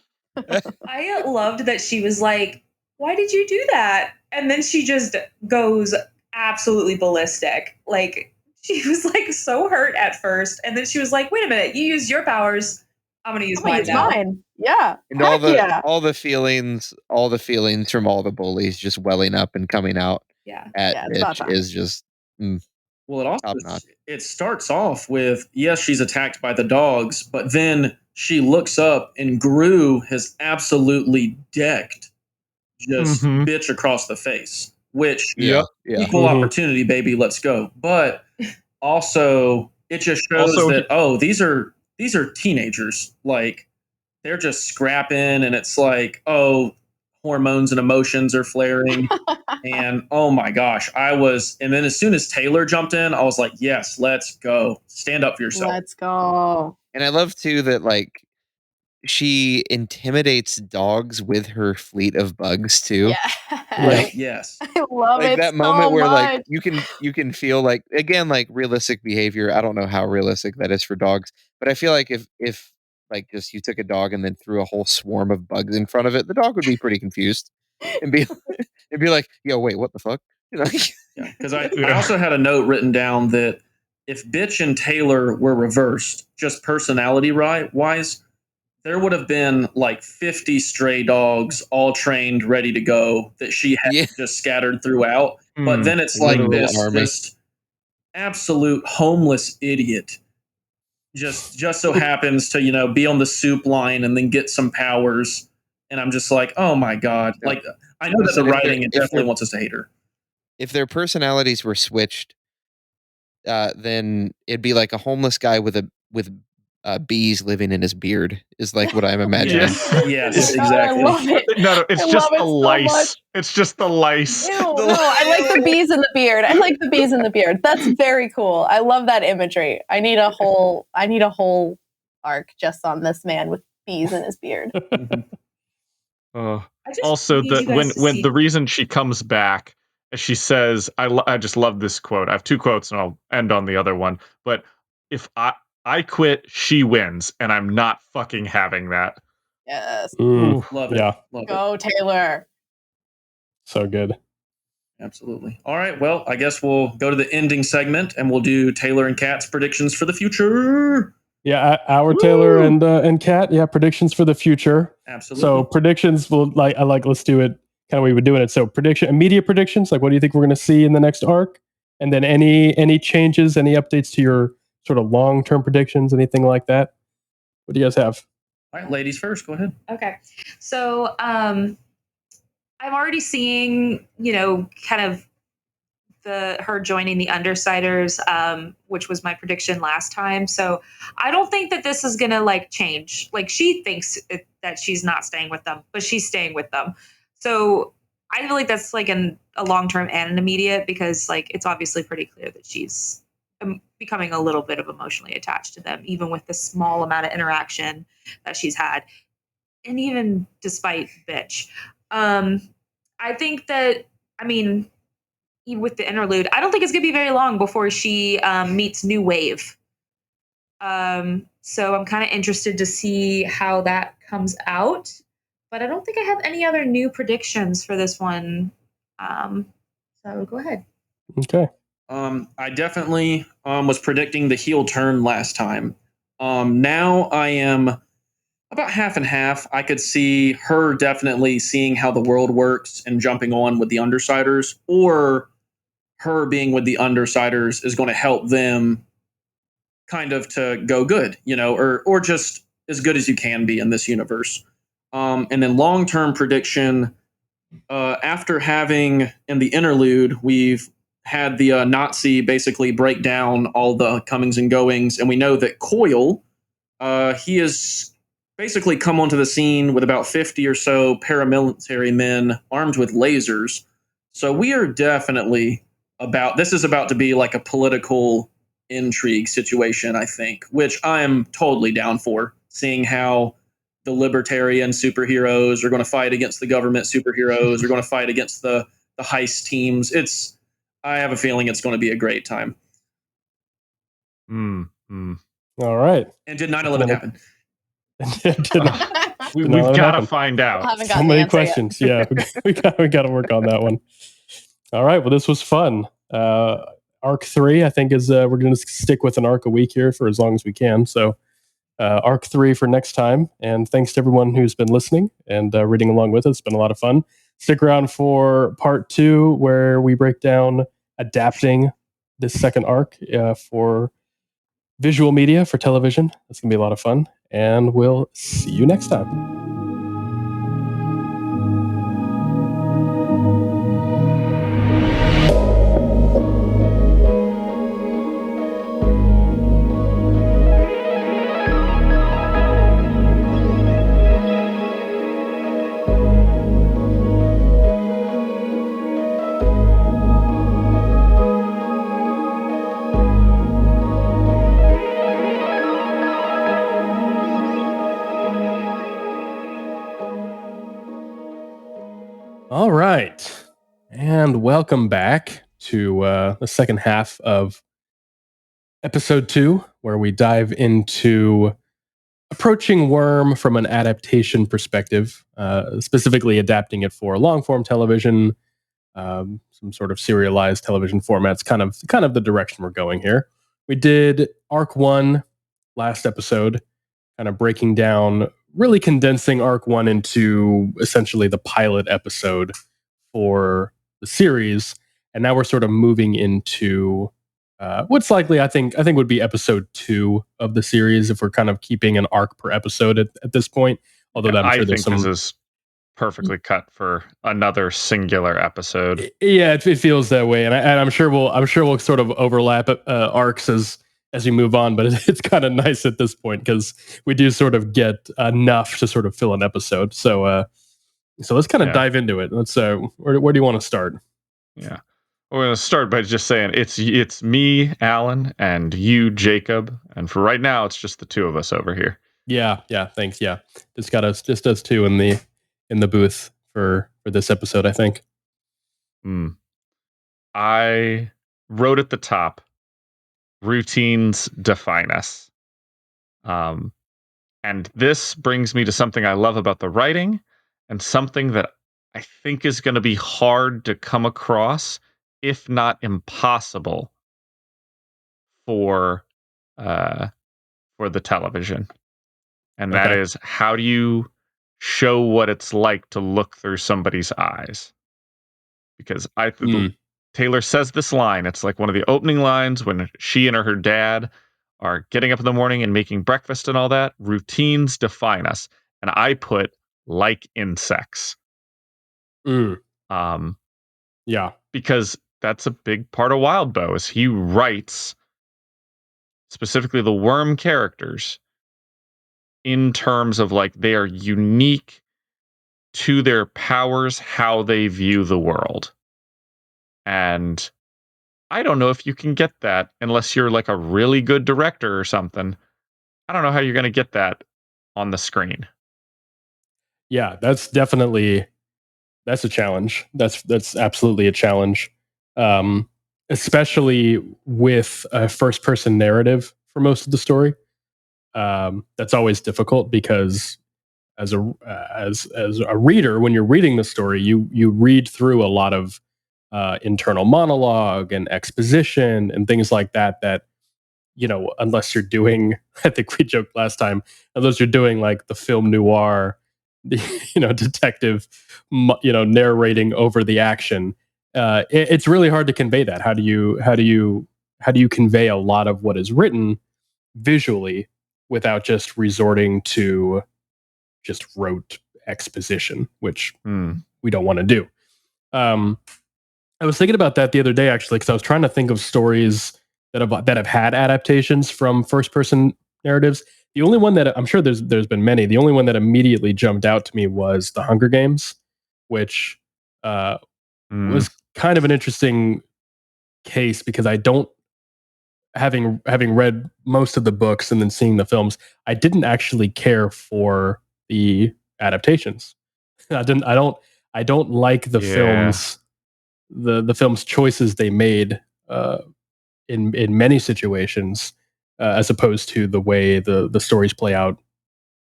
E: I loved that she was like, "Why did you do that?" And then she just goes absolutely ballistic. Like she was like so hurt at first, and then she was like, "Wait a minute, you use your powers. I'm gonna use
F: I'm gonna
E: mine
F: use
E: now."
F: mine. Yeah.
G: And all
F: Heck
G: the feelings from all the bullies just welling up and coming out
E: Yeah.
G: at
F: Yeah, it's about
G: bitch
F: time.
G: is just
D: Well, it also
G: top notch.
D: it starts off with yes, she's attacked by the dogs, but then she looks up and Gru has absolutely decked just
C: Mhm.
D: bitch across the face, which
G: Yeah, yeah.
D: equal
B: Mhm.
D: opportunity, baby, let's go. But also, it just shows
C: Also,
D: that these are teenagers, like they're just scrapping, and it's like hormones and emotions are flaring. And oh my gosh, and then as soon as Taylor jumped in, I was like, yes, let's go. Stand up for yourself.
F: Let's go.
G: And I love too that like she intimidates dogs with her fleet of bugs too.
F: Yeah.
B: Right.
D: Yes.
F: I love
G: Like
F: it
G: that
F: so
G: moment where
F: much.
G: like you can feel like again like realistic behavior. I don't know how realistic that is for dogs, but I feel like if like just you took a dog and then threw a whole swarm of bugs in front of it, the dog would be pretty confused and be like, yo, wait, what the fuck? You know?
D: Yeah. Because I also had a note written down that if Bitch and Taylor were reversed, just personality wise, there would have been like 50 stray dogs all trained, ready to go that she had
G: Yeah.
D: just scattered throughout. But then it's
G: Literal
D: like this
G: army.
D: just absolute homeless idiot just so happens to be on the soup line and then get some powers. And I'm just like, oh my god! Like I know that
G: Listen,
D: the
G: if
D: writing
G: they're-
D: definitely wants us to hate her.
G: If their personalities were switched, then it'd be like a homeless guy with bees living in his beard is like what I'm imagining.
D: Yes,
F: God, I
D: exactly.
F: love it.
C: No, it's
F: I
C: just
F: love it
C: the
F: so
C: lice.
F: much.
C: It's just the lice.
F: Ew, no, I like the bees in the beard. I like the bees in the beard. That's very cool. I love that imagery. I need a whole arc just on this man with bees in his beard.
C: Also,
E: need you guys to
C: when
E: see-
C: the reason she comes back, she says, I just love this quote. I have two quotes, and I'll end on the other one. But if I quit, she wins, and I'm not fucking having that.
F: Yes.
C: Ooh.
D: Love it.
B: Yeah.
D: Love it.
F: Go Taylor.
B: So good.
D: Absolutely. All right. Well, I guess we'll go to the ending segment and we'll do Taylor and Kat's predictions for the future.
B: Yeah, our Taylor and Kat. Yeah, predictions for the future.
D: Absolutely.
B: So predictions will let's do it kind of way we're doing it. So immediate predictions, like what do you think we're going to see in the next arc, and then any changes, any updates to your sort of long term predictions, anything like that. What do you guys have?
D: All right, ladies first. Go ahead.
E: Okay. So I'm already seeing, kind of her joining the Undersiders, which was my prediction last time. So I don't think that this is gonna change. Like, she thinks that she's not staying with them, but she's staying with them. So I feel like that's like a long-term and an immediate, because it's obviously pretty clear that she's becoming a little bit of emotionally attached to them, even with the small amount of interaction that she's had, and even despite Bitch. I think that, with the interlude, I don't think it's going to be very long before she meets New Wave. So I'm kind of interested to see how that comes out. But I don't think I have any other new predictions for this one. So go ahead.
B: Okay.
D: I definitely was predicting the heel turn last time. Now I am about half and half. I could see her definitely seeing how the world works and jumping on with the Undersiders, or her being with the Undersiders is going to help them kind of to go good, or just as good as you can be in this universe. And then long-term prediction, after having in the interlude, we've had the Nazi basically break down all the comings and goings, and we know that Coil, he has basically come onto the scene with about 50 or so paramilitary men armed with lasers. So we are definitely this is about to be like a political intrigue situation, I think, which I am totally down for, seeing how the libertarian superheroes are going to fight against the government superheroes, are going to fight against the heist teams. I have a feeling it's going to be a great time.
B: All right.
D: And did 9/11 happen?
C: We've got to find out.
B: So many questions. Yeah, we got to work on that one. All right. Well, this was fun. Arc 3, I think, is we're going to stick with an arc a week here for as long as we can. So Arc 3 for next time. And thanks to everyone who's been listening and reading along with us. It's been a lot of fun. Stick around for part 2, where we break down adapting this second arc for visual media, for television. That's going to be a lot of fun. And we'll see you next time. All right. And welcome back to the second half of episode 2, where we dive into approaching Worm from an adaptation perspective, specifically adapting it for long form television, some sort of serialized television formats, kind of the direction we're going here. We did Arc 1 last episode, kind of breaking down, really condensing Arc 1 into essentially the pilot episode for the series. And now we're sort of moving into what's likely, I think would be episode 2 of the series, if we're kind of keeping an arc per episode at this point. Although I'm sure there's some.
C: This is perfectly cut for another singular episode.
B: Yeah, it feels that way, and I'm sure we'll sort of overlap arcs as we move on. But it's kind of nice at this point, because we do sort of get enough to sort of fill an episode. So let's kind of dive into it. Let's where do you want to start?
C: Yeah. We're going to start by just saying it's me, Alan, and you, Jacob. And for right now, it's just the two of us over here.
B: Yeah. Thanks. Yeah. Just us two in the booth for this episode, I think.
C: I wrote at the top, routines define us. And this brings me to something I love about the writing, and something that I think is going to be hard to come across, if not impossible, for for the television. And that
B: Okay.
C: is, how do you show what it's like to look through somebody's eyes? Because Taylor says this line. It's like one of the opening lines when she and her dad are getting up in the morning and making breakfast and all that. Routines define us. And I put like insects.
B: Mm.
C: Um,
B: Yeah.
C: because that's a big part of Wildbow is he writes specifically the worm characters in terms of like they are unique to their powers, how they view the world. And I don't know if you can get that unless you're like a really good director or something. I don't know how you're going to get that on the screen.
B: Yeah, that's a challenge. That's absolutely a challenge. Especially with a first person narrative for most of the story. That's always difficult because as a reader, when you're reading the story, you read through a lot of internal monologue and exposition and things like that. That unless you're doing, I think we joked last time, unless you're doing like the film noir, detective, narrating over the action, it's really hard to convey that. How do you convey a lot of what is written visually without just resorting to just rote exposition, which we don't want to do. I was thinking about that the other day actually, because I was trying to think of stories that have had adaptations from first person narratives. The only one that I'm sure there's been many. The only one that immediately jumped out to me was The Hunger Games, which was kind of an interesting case because I don't having read most of the books and then seeing the films, I didn't actually care for the adaptations. I don't like the films the film's choices they made in many situations as opposed to the way the stories play out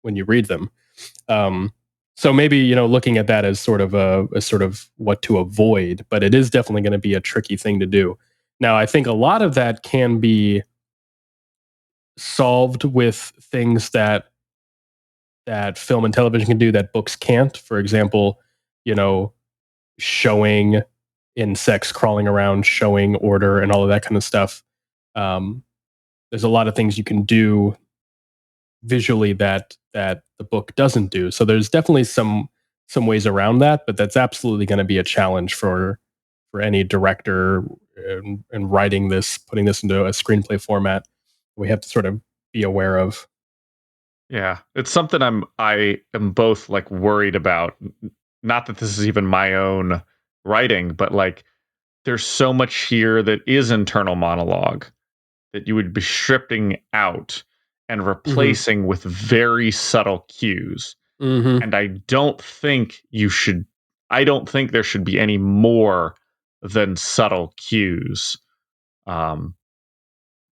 B: when you read them. So maybe looking at that as sort of what to avoid, but it is definitely going to be a tricky thing to do. Now, I think a lot of that can be solved with things that film and television can do that books can't. For example, showing insects crawling around, showing order, and all of that kind of stuff. There's a lot of things you can do visually that the book doesn't do. So there's definitely some ways around that, but that's absolutely going to be a challenge for any director and writing this, putting this into a screenplay format. We have to sort of be aware of.
C: Yeah, it's something I am both like worried about. Not that this is even my own writing, but like there's so much here that is internal monologue that you would be stripping out and replacing with very subtle cues.
B: Mm-hmm.
C: And I don't think there should be any more than subtle cues.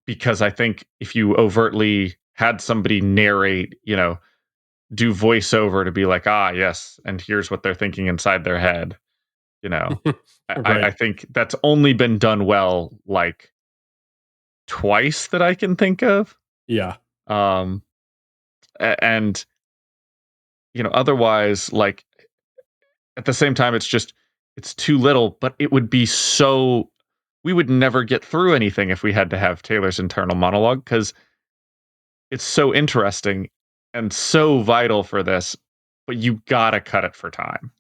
C: Because I think if you overtly had somebody narrate, do voiceover to be like, yes, and here's what they're thinking inside their head,
B: Right.
C: I think that's only been done well like twice that I can think of.
B: Yeah.
C: Um, and otherwise, like at the same time, it's too little, but it would be so we would never get through anything if we had to have Taylor's internal monologue because it's so interesting and so vital for this, but you gotta cut it for time.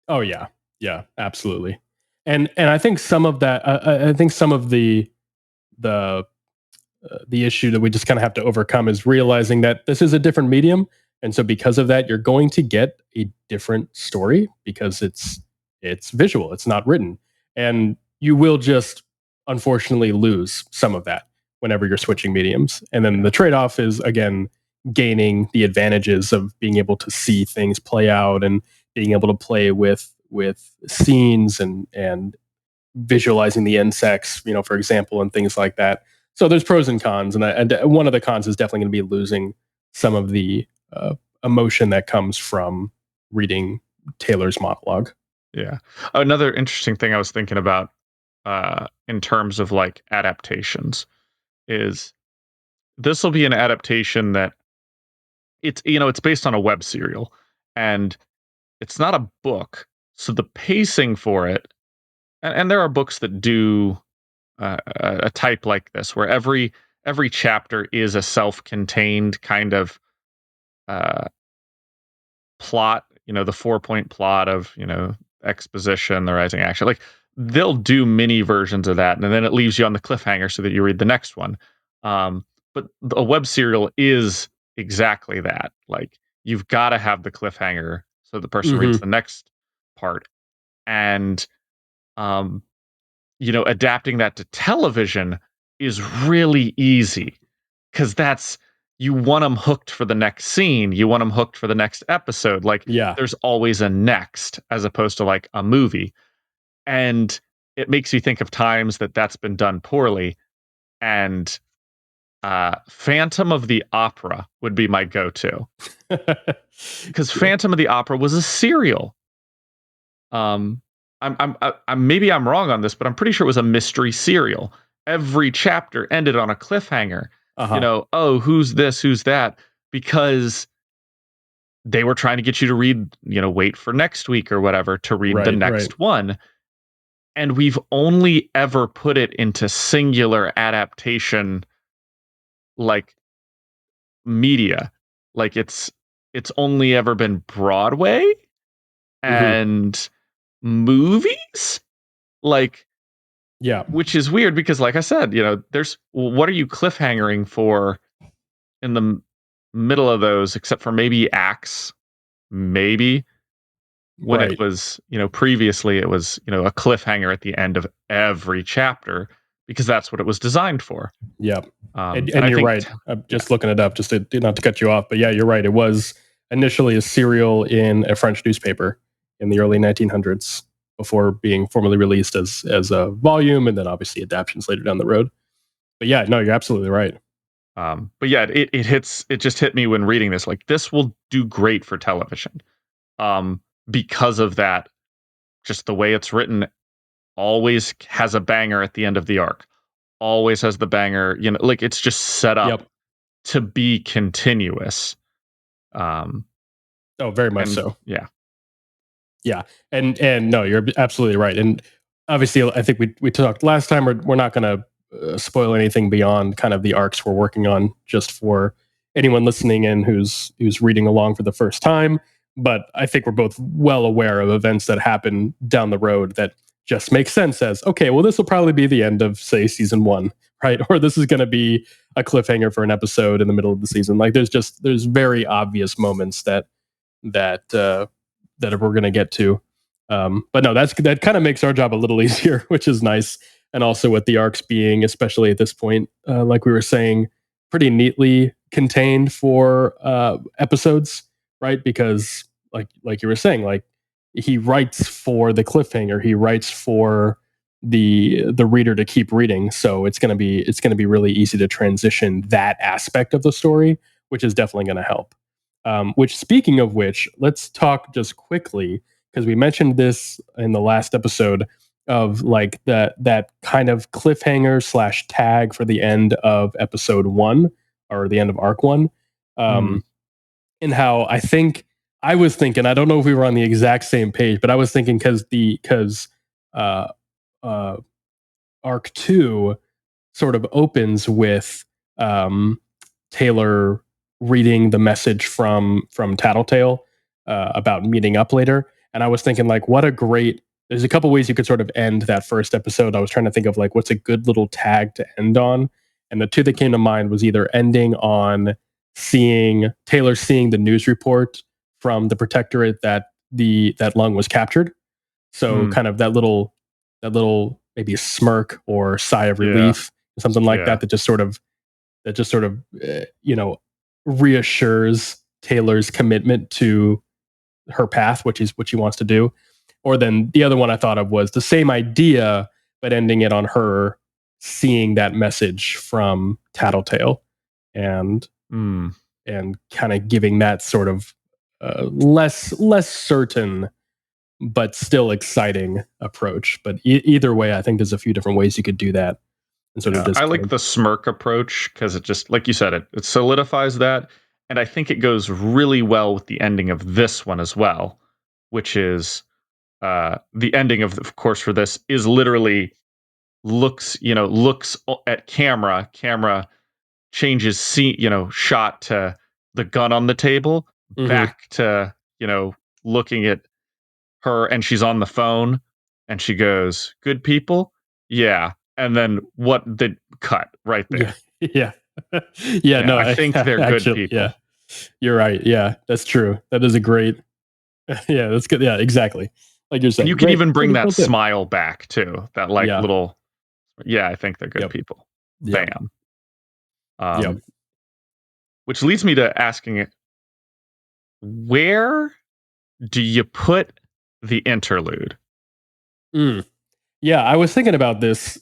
B: Oh yeah, yeah, absolutely. And I think some of that, I think some of the the issue that we just kind of have to overcome is realizing that this is a different medium, and so because of that, you're going to get a different story because it's visual, it's not written, and you will just unfortunately lose some of that whenever you're switching mediums. And then the trade-off is again gaining the advantages of being able to see things play out and being able to play with scenes and visualizing the insects, for example, and things like that. So there's pros and cons, and one of the cons is definitely going to be losing some of the emotion that comes from reading Taylor's monologue.
C: Yeah. Another interesting thing I was thinking about in terms of like adaptations is this will be an adaptation that it's based on a web serial, and it's not a book. So the pacing for it, and there are books that do a type like this, where every chapter is a self-contained kind of uh, plot. The 4-point plot of exposition, the rising action. Like they'll do mini versions of that, and then it leaves you on the cliffhanger so that you read the next one. But a web serial is exactly that. Like you've got to have the cliffhanger so the person reads the next part, and adapting that to television is really easy because you want them hooked for the next scene. You want them hooked for the next episode. Like there's always a next as opposed to like a movie. And it makes you think of times that's been done poorly. And Phantom of the Opera would be my go-to. Because Phantom of the Opera was a serial. I'm maybe I'm wrong on this, but I'm pretty sure it was a mystery serial. Every chapter ended on a cliffhanger. Oh, who's this? Who's that? Because they were trying to get you to read, wait for next week or whatever to read the next one. And we've only ever put it into singular adaptation, like media. Like it's only ever been Broadway and movies. Like, which is weird because, like I said, what are you cliffhangering for in the middle of those, except for maybe acts, maybe when it was, previously it was, a cliffhanger at the end of every chapter because that's what it was designed for.
B: Yep. And you're right. I'm just looking it up just not to cut you off, but yeah, you're right. It was initially a serial in a French newspaper in the early 1900s before being formally released as a volume, and then obviously adaptions later down the road. But yeah, no, you're absolutely right.
C: But yeah, it just hit me when reading this. Like this will do great for television, because of that. Just the way it's written, always has a banger at the end of the arc. Always has the banger. Like it's just set up to be continuous.
B: Very much so.
C: Yeah.
B: Yeah, and no, you're absolutely right. And obviously, I think we talked last time. We're not going to spoil anything beyond kind of the arcs we're working on, just for anyone listening in who's reading along for the first time. But I think we're both well aware of events that happen down the road that just make sense as, okay, well, this will probably be the end of, say, season 1, right? Or this is going to be a cliffhanger for an episode in the middle of the season. Like there's very obvious moments that we're going to get to. But no, that kind of makes our job a little easier, which is nice. And also with the arcs being, especially at this point, like we were saying, pretty neatly contained for episodes, right? Because like you were saying, like he writes for the cliffhanger, he writes for the reader to keep reading. So it's gonna be really easy to transition that aspect of the story, which is definitely going to help. Which, speaking of which, let's talk just quickly, because we mentioned this in the last episode of like that kind of cliffhanger / tag for the end of episode 1 or the end of arc 1, and how I was thinking, I don't know if we were on the exact same page, but I was thinking because arc 2 sort of opens with Taylor reading the message from Tattletale about meeting up later. And I was thinking, like, there's a couple ways you could sort of end that first episode. I was trying to think of like what's a good little tag to end on. And the two that came to mind was either ending on Taylor seeing the news report from the Protectorate that Lung was captured. So kind of that little maybe a smirk or sigh of relief, something like that just sort of reassures Taylor's commitment to her path, which is what she wants to do. Or then the other one I thought of was the same idea, but ending it on her seeing that message from Tattletale and kind of giving that sort of less certain but still exciting approach. But either way, I think there's a few different ways you could do that. and sort of
C: I like
B: disconnect.
C: the smirk approach because it just, like you said, it solidifies that. And I think it goes really well with the ending of this one as well, which is the ending of course, for this is literally looks at camera changes scene, shot to the gun on the table, back to, looking at her, and she's on the phone, and she goes, "Good people?" Yeah. And then what the cut right there.
B: Yeah. Yeah, no,
C: I think they're good
B: actually,
C: people.
B: yeah, you're right. Yeah, that's true. That is a great. Yeah, that's good. Yeah, exactly. Like you're saying,
C: And you can even bring
B: pretty
C: that
B: cool tip.
C: smile back too. That like
B: Yeah.
C: little, I think they're good
B: Yep.
C: people.
B: Yep.
C: Bam.
B: Yep.
C: Which leads me to asking it, where do you put the interlude?
B: Yeah, I was thinking about this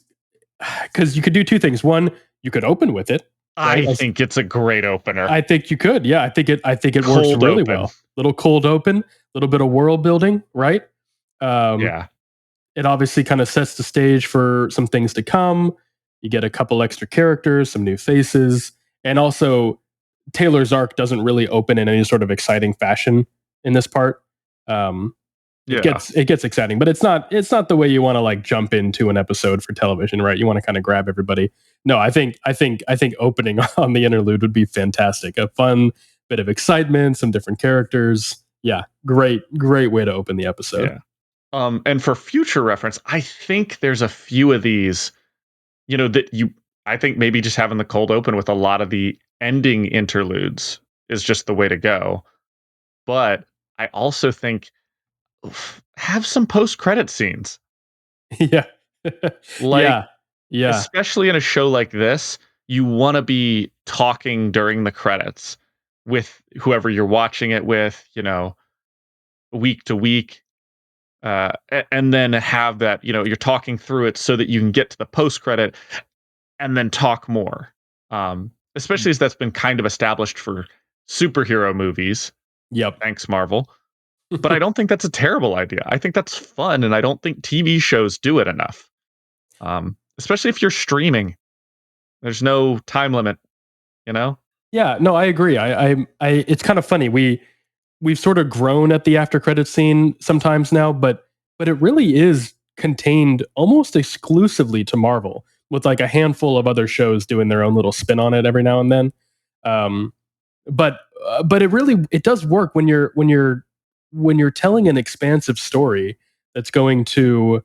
B: because you could do two things. One, you could open with it.
C: I
B: Right?
C: think it's a great opener.
B: I think you could. Yeah, I think it works
C: Cold
B: really
C: open.
B: well. Little cold open, little bit of world building, right?
C: Yeah.
B: It obviously kind of sets the stage for some things to come. You get a couple extra characters, some new faces, and also Taylor's arc doesn't really open in any sort of exciting fashion in this part. It gets exciting, but it's not the way you want to like jump into an episode for television, right? You want to kind of grab everybody. No, I think opening on the interlude would be fantastic. A fun bit of excitement, some different characters. Yeah, great way to open the episode.
C: Yeah. And for future reference, I think there's a few of these, I think maybe just having the cold open with a lot of the ending interludes is just the way to go. But I also think have some post-credit scenes.
B: Yeah.
C: Like,
B: yeah.
C: especially in a show like this, you want to be talking during the credits with whoever you're watching it with, week to week. And then have that, you're talking through it so that you can get to the post credit and then talk more. Especially as that's been kind of established for superhero movies.
B: Yep.
C: Thanks, Marvel. But I don't think that's a terrible idea. I think that's fun, and I don't think TV shows do it enough. Especially if you're streaming, there's no time limit.
B: Yeah, no, I agree. I it's kind of funny. We've sort of grown at the after credit scene sometimes now, but it really is contained almost exclusively to Marvel, with like a handful of other shows doing their own little spin on it every now and then. But it does work when you're telling an expansive story that's going to,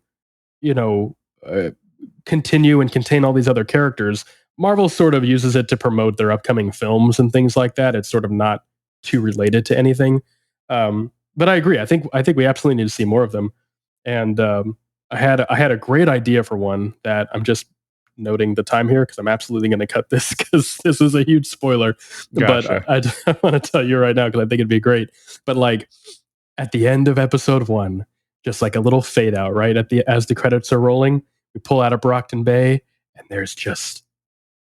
B: you know, uh, continue and contain all these other characters. Marvel sort of uses it to promote their upcoming films and things like that. It's sort of not too related to anything. But I agree. I think we absolutely need to see more of them. And I had a great idea for one that I'm just noting the time here because I'm absolutely going to cut this because this is a huge spoiler.
C: Gotcha.
B: But I want to tell you right now because I think it'd be great. But like at the end of episode 1, just like a little fade out, right as the credits are rolling, we pull out of Brockton Bay, and there's just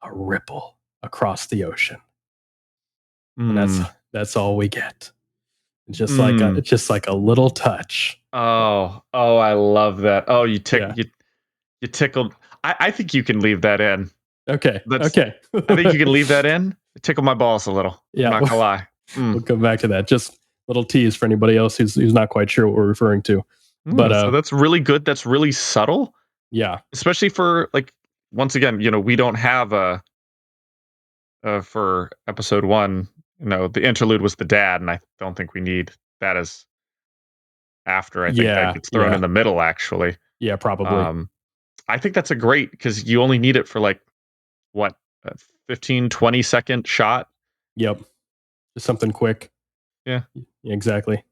B: a ripple across the ocean. And that's all we get. Just like a little touch.
C: Oh, I love that. Oh, you tickled. I think you can leave that in.
B: Okay.
C: I
B: Okay.
C: think you can leave that in. It tickled my balls a little.
B: Yeah,
C: I'm not gonna lie.
B: We'll come back to that. Just little tease for anybody else who's not quite sure what we're referring to. But
C: so that's really good. That's really subtle.
B: Yeah.
C: Especially for like, once again, we don't have for episode 1, the interlude was the dad, and I don't think we need that as after. I think that gets thrown in the middle, actually.
B: Yeah, probably.
C: I think that's a great, because you only need it for like what, a 15-20 second shot.
B: Yep. Just something quick.
C: Yeah.
B: Exactly.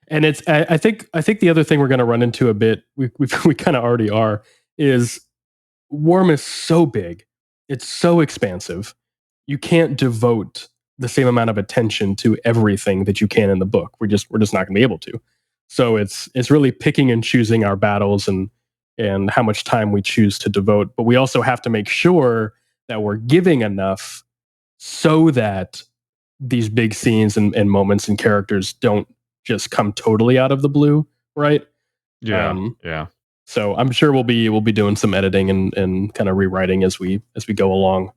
B: And it's I think the other thing we're going to run into a bit, we kind of already are, is Worm is so big. It's so expansive. You can't devote the same amount of attention to everything that you can in the book. We're just not going to be able to. So it's really picking and choosing our battles and how much time we choose to devote. But we also have to make sure that we're giving enough so that these big scenes and moments and characters don't just come totally out of the blue, right?
C: Yeah.
B: So I'm sure we'll be doing some editing and kind of rewriting as we go along.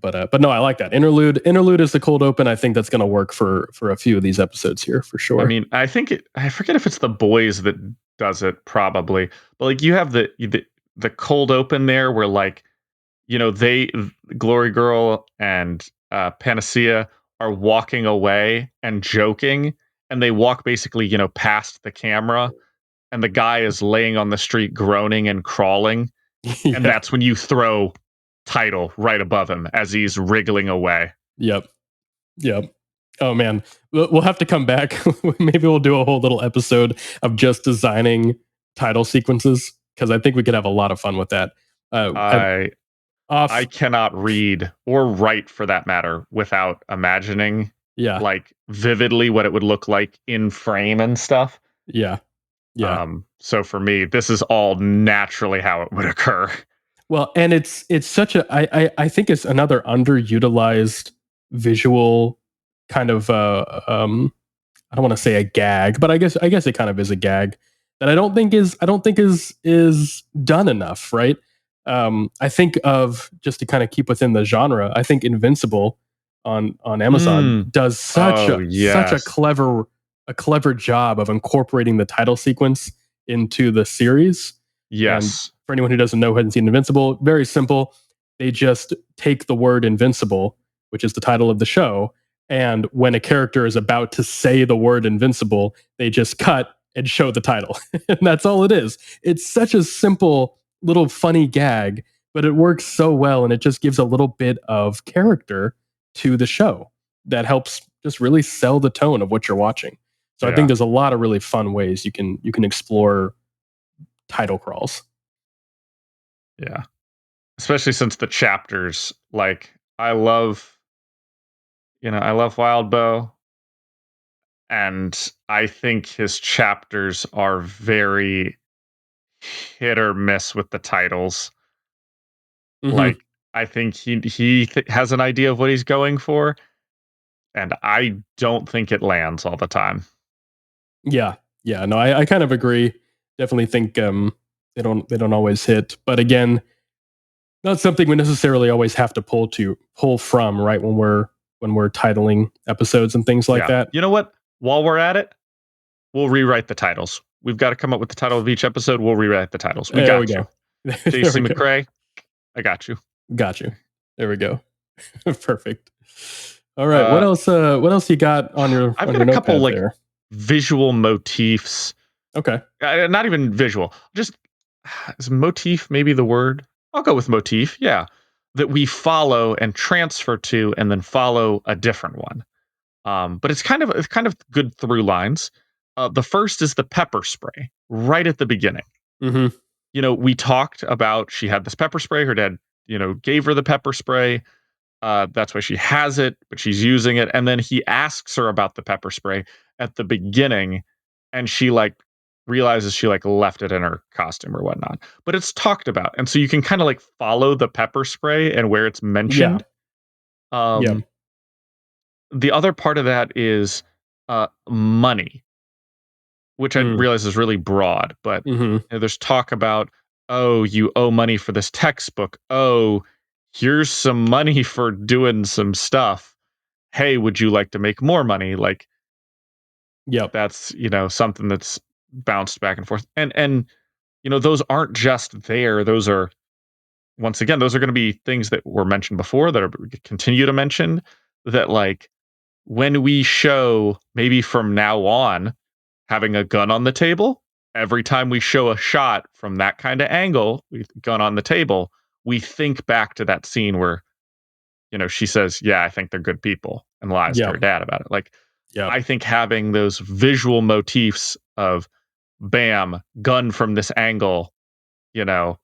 B: But no, I like that interlude. Interlude is the cold open. I think that's going to work for a few of these episodes here for sure.
C: I mean, I forget if it's the boys that does it probably, but like you have the cold open there where like, they Glory Girl and Panacea are walking away and joking, and they walk basically, past the camera, and the guy is laying on the street groaning and crawling,
B: Yeah.
C: and that's when you throw title right above him as he's wriggling away.
B: Yep. Oh man, we'll have to come back. Maybe we'll do a whole little episode of just designing title sequences, because I think we could have a lot of fun with that.
C: I cannot read or write, for that matter, without imagining like vividly what it would look like in frame and stuff.
B: Yeah.
C: So for me, this is all naturally how it would occur.
B: Well, and it's such a I think it's another underutilized visual kind of I don't want to say a gag, but I guess it kind of is a gag that I don't think is done enough, right? I think of, just to kind of keep within the genre, I think Invincible on Amazon does such a clever job of incorporating the title sequence into the series.
C: Yes.
B: And for anyone who doesn't know, who hasn't seen Invincible, very simple. They just take the word invincible, which is the title of the show, and when a character is about to say the word invincible, they just cut and show the title. And that's all it is. It's such a simple little funny gag, but it works so well, and it just gives a little bit of character to the show that helps just really sell the tone of what you're watching. So I think there's a lot of really fun ways you can explore title crawls.
C: Yeah. Especially since the chapters, like I love Wild Bow, and I think his chapters are very hit or miss with the titles.
B: Mm-hmm.
C: Like I think he has an idea of what he's going for, and I don't think it lands all the time.
B: Yeah. No, I kind of agree. Definitely think they don't always hit, but again, not something we necessarily always have to pull from, right? When we're titling episodes and things like that.
C: You know what? While we're at it, we'll rewrite the titles. We've got to come up with the title of each episode. We'll rewrite the titles.
B: There we go.
C: JC McCrae, I got you.
B: Got you. There we go. Perfect. All right. What else? What else you got on your?
C: I've
B: on
C: got
B: your
C: a couple like
B: there?
C: visual motifs.
B: Okay.
C: Not even visual. Just is motif maybe the word? I'll go with motif. Yeah, that we follow and transfer to, and then follow a different one. But it's kind of good through lines. The first is the pepper spray right at the beginning.
B: Mm-hmm.
C: We talked about, she had this pepper spray. Her dad, gave her the pepper spray. That's why she has it, but she's using it. And then he asks her about the pepper spray at the beginning, and she like realizes she like left it in her costume or whatnot. But it's talked about, and so you can kind of like follow the pepper spray and where it's mentioned.
B: Yeah.
C: The other part of that is money, which I realize is really broad, but there's talk about, oh, you owe money for this textbook. Oh, here's some money for doing some stuff. Hey, would you like to make more money? Like, that's, something that's bounced back and forth. And those aren't just there. Those are, once again, those are going to be things that were mentioned before that are continue to mention, that like when we show, maybe from now on, having a gun on the table, every time we show a shot from that kind of angle, with gun on the table, we think back to that scene where, she says, yeah, I think they're good people, and lies to her dad about it. Like, I think having those visual motifs of bam, gun from this angle, I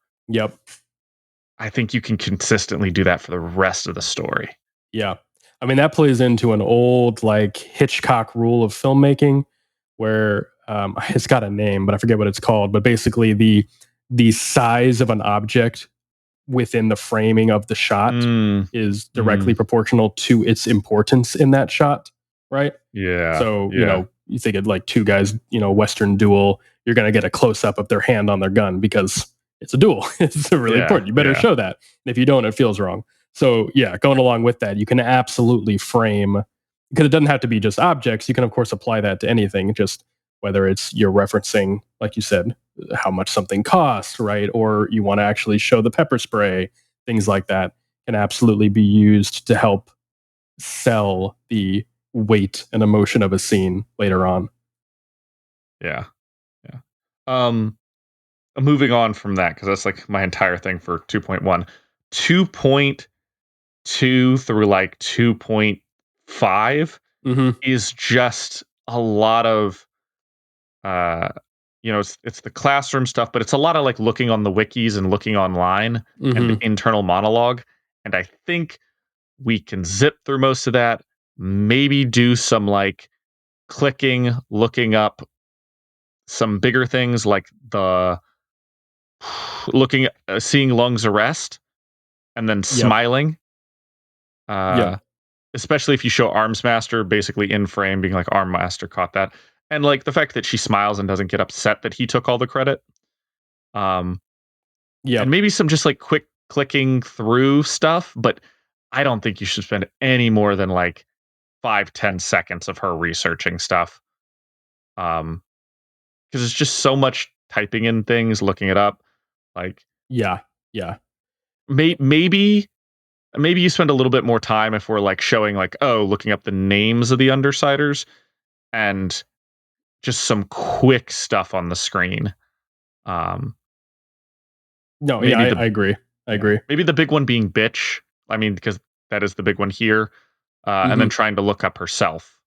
C: think you can consistently do that for the rest of the story.
B: Yeah. I mean, that plays into an old like Hitchcock rule of filmmaking where it's got a name, but I forget what it's called. But basically the size of an object within the framing of the shot is directly proportional to its importance in that shot. Right.
C: Yeah.
B: So, you think of like two guys, Western duel, you're going to get a close up of their hand on their gun because it's a duel. It's really important. You better show that. And if you don't, it feels wrong. So yeah, going along with that, you can absolutely frame, because it doesn't have to be just objects. You can of course apply that to anything, just whether it's you're referencing, like you said, how much something costs, right? Or you want to actually show the pepper spray, things like that can absolutely be used to help sell the weight and emotion of a scene later on.
C: Yeah. Moving on from that, because that's like my entire thing for 2.1. 2.2 through like 2.5 is just a lot of it's the classroom stuff, but it's a lot of like looking on the wikis and looking online and the internal monologue. And I think we can zip through most of that, maybe do some like clicking, looking up some bigger things like the seeing Lung's arrest and then smiling. Especially if you show Armsmaster basically in frame being like, Armmaster caught that. And like the fact that she smiles and doesn't get upset that he took all the credit. And maybe some just like quick clicking through stuff, but I don't think you should spend any more than like 5-10 seconds of her researching stuff. Because it's just so much typing in things, looking it up. Like, maybe you spend a little bit more time if we're like showing like, looking up the names of the Undersiders and just some quick stuff on the screen.
B: I agree.
C: Maybe the big one being bitch. I mean, because that is the big one here. And then trying to look up herself,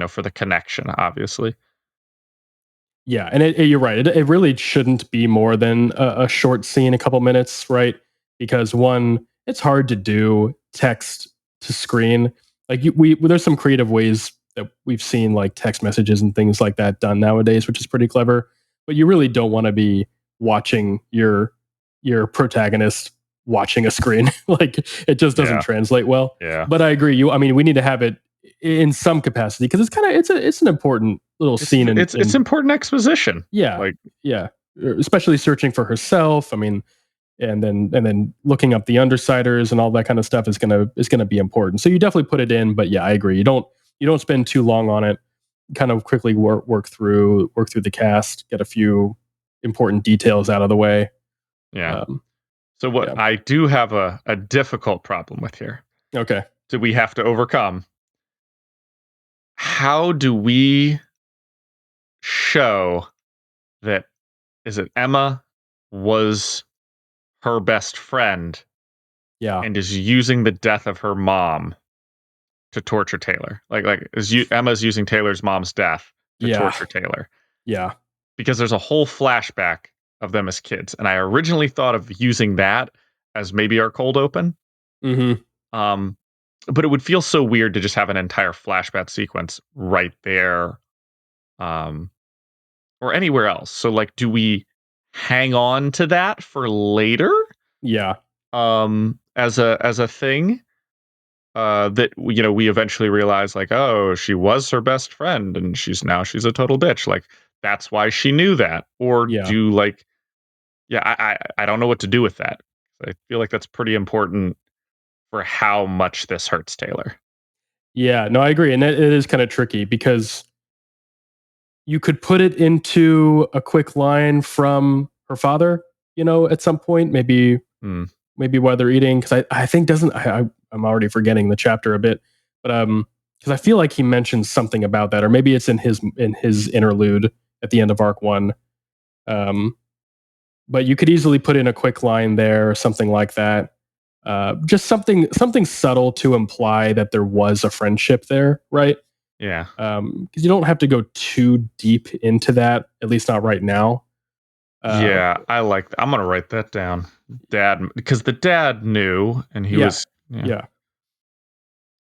C: for the connection, obviously.
B: Yeah, and you're right. It really shouldn't be more than a short scene, a couple minutes, right? Because one, it's hard to do text to screen. Like there's some creative ways that we've seen, like text messages and things like that done nowadays, which is pretty clever. But you really don't want to be watching your protagonist watching a screen. Like it just doesn't translate well.
C: Yeah.
B: But I agree. We need to have it in some capacity because it's an important little scene.
C: It's important exposition.
B: Yeah, especially searching for herself. I mean, and then looking up the Undersiders and all that kind of stuff is gonna be important. So you definitely put it in. But yeah, I agree. You don't spend too long on it. Kind of quickly work through the cast, get a few important details out of the way.
C: Yeah. So what I do have a difficult problem with here.
B: Okay.
C: So we have to overcome. How do we show that Emma was her best friend and is using the death of her mom to torture Taylor? Emma's using Taylor's mom's death to torture Taylor.
B: Yeah.
C: Because there's a whole flashback of them as kids. And I originally thought of using that as maybe our cold open. But it would feel so weird to just have an entire flashback sequence right there. Or anywhere else. So like, do we hang on to that for later?
B: Yeah.
C: As a thing. That we eventually realize like, she was her best friend and she's a total bitch. Like that's why she knew that. Or do like, I don't know what to do with that. I feel like that's pretty important for how much this hurts Taylor.
B: Yeah, no, I agree. And it is kind of tricky because you could put it into a quick line from her father, at some point, maybe while they're eating. Because I think I'm already forgetting the chapter a bit, but because I feel like he mentions something about that, or maybe it's in his interlude at the end of Arc 1. But you could easily put in a quick line there, or something like that. Just something subtle to imply that there was a friendship there, right?
C: Yeah.
B: Because you don't have to go too deep into that, at least not right now.
C: I like that. I'm gonna write that down. Dad, because the dad knew, and he was.
B: Yeah.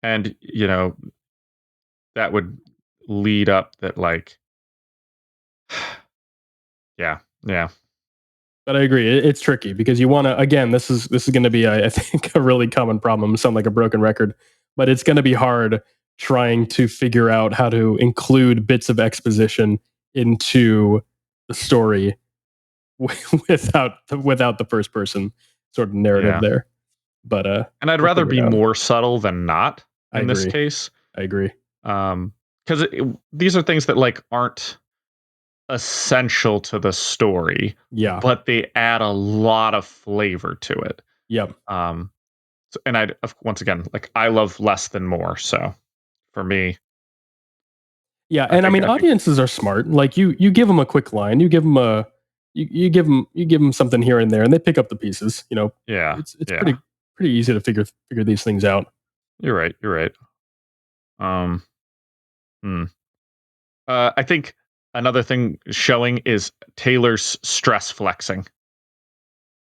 C: And that would lead up that like. Yeah.
B: But I agree, it's tricky because you want to. Again, this is going to be, I think, a really common problem. Sound like a broken record, but it's going to be hard trying to figure out how to include bits of exposition into the story without the first person sort of narrative
C: Yeah.
B: there. But
C: And I'd
B: we'll
C: rather
B: figure it
C: be
B: out.
C: more subtle than not
B: I
C: in this
B: agree.
C: case.
B: I agree.
C: Because these are things that like aren't essential to the story,
B: Yeah.
C: but they add a lot of flavor to it.
B: Yep.
C: And once again, like I love less than more. So for me,
B: Yeah, and I mean, audiences are smart. Like you give them a quick line, you give them you give them something here and there, and they pick up the pieces. You know,
C: yeah,
B: it's
C: yeah.
B: pretty easy to figure these things out.
C: You're right. You're right. I think another thing showing is Taylor's stress flexing.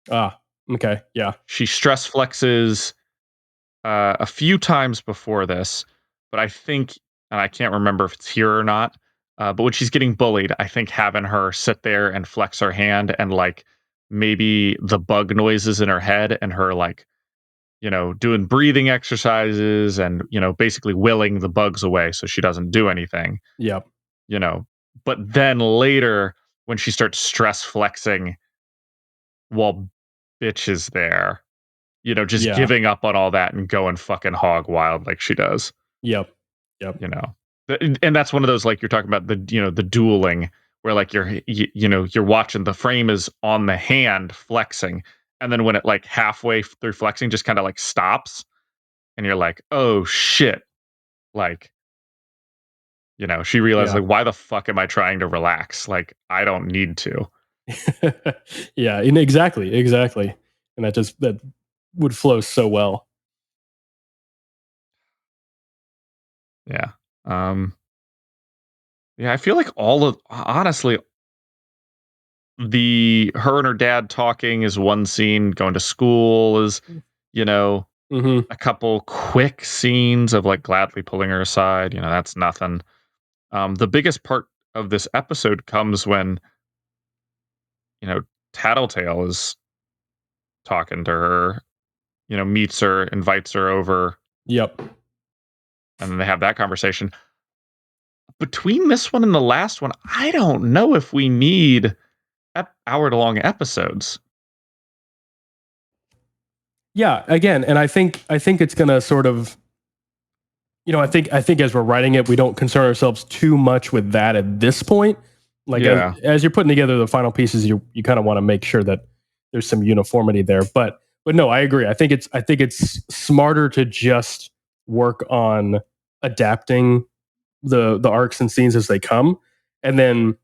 B: Ah, okay, yeah,
C: She stress flexes a few times before this, but I think, and I can't remember if it's here or not, but when she's getting bullied, I think having her sit there and flex her hand and like maybe the bug noises in her head and her like, doing breathing exercises and, basically willing the bugs away so she doesn't do anything,
B: yep,
C: you know. But then later, when she starts stress flexing while bitch is there, just
B: yeah,
C: giving up on all that and going fucking hog wild like she does.
B: yep.
C: And that's one of those, like you're talking about the dueling where like you're watching, the frame is on the hand flexing, and then when it like halfway through flexing just kind of like stops and you're like, oh shit, like she realized
B: Yeah.
C: like, why the fuck am I trying to relax? Like I don't need to.
B: Yeah, and exactly, and that would flow so well.
C: Yeah. Yeah, I feel like honestly, her and her dad talking is one scene, going to school is,
B: Mm-hmm.
C: a couple quick scenes of like gladly pulling her aside, that's nothing. The biggest part of this episode comes when, Tattletale is talking to her, meets her, invites her over,
B: Yep.
C: and then they have that conversation. Between this one and the last one, I don't know if we need hour-long episodes.
B: Yeah, again, and I think it's gonna sort of, I think as we're writing it, we don't concern ourselves too much with that at this point. Like
C: Yeah.
B: as you're putting together the final pieces, you kind of want to make sure that there's some uniformity there. But no, I agree. I think it's smarter to just work on adapting the arcs and scenes as they come, and then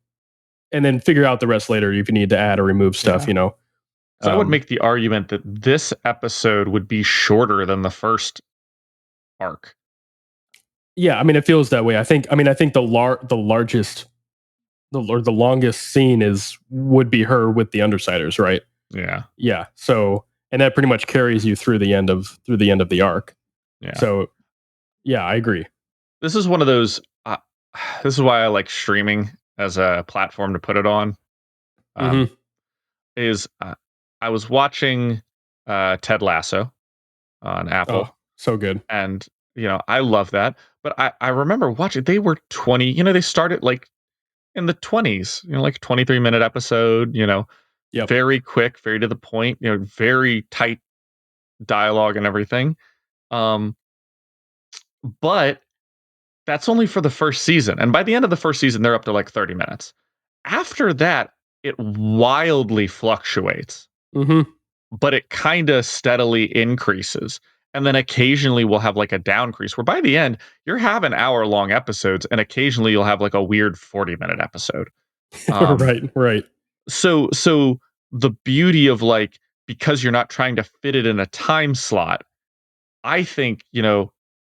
B: figure out the rest later if you need to add or remove stuff.
C: Yeah. So I would make the argument that this episode would be shorter than the first arc.
B: Yeah, I mean, it feels that way. I think the longest scene would be her with the Undersiders, right?
C: Yeah.
B: Yeah. So, and that pretty much carries you through the end of the arc.
C: Yeah.
B: So, yeah, I agree.
C: This is one of those. This is why I like streaming as a platform to put it on. I was watching Ted Lasso on Apple.
B: Oh, so good.
C: And I love that. But I remember watching. They were 20. They started like in the 20s. Like 23-minute episode.
B: Yep.
C: Very quick, very to the point. Very tight dialogue and everything. But that's only for the first season. And by the end of the first season, they're up to like 30 minutes. After that, it wildly fluctuates.
B: Mm-hmm.
C: But it kind of steadily increases. And then occasionally we'll have like a downcrease where by the end, you're having hour-long episodes, and occasionally you'll have like a weird 40-minute episode.
B: Right.
C: So the beauty of like, because you're not trying to fit it in a time slot, I think,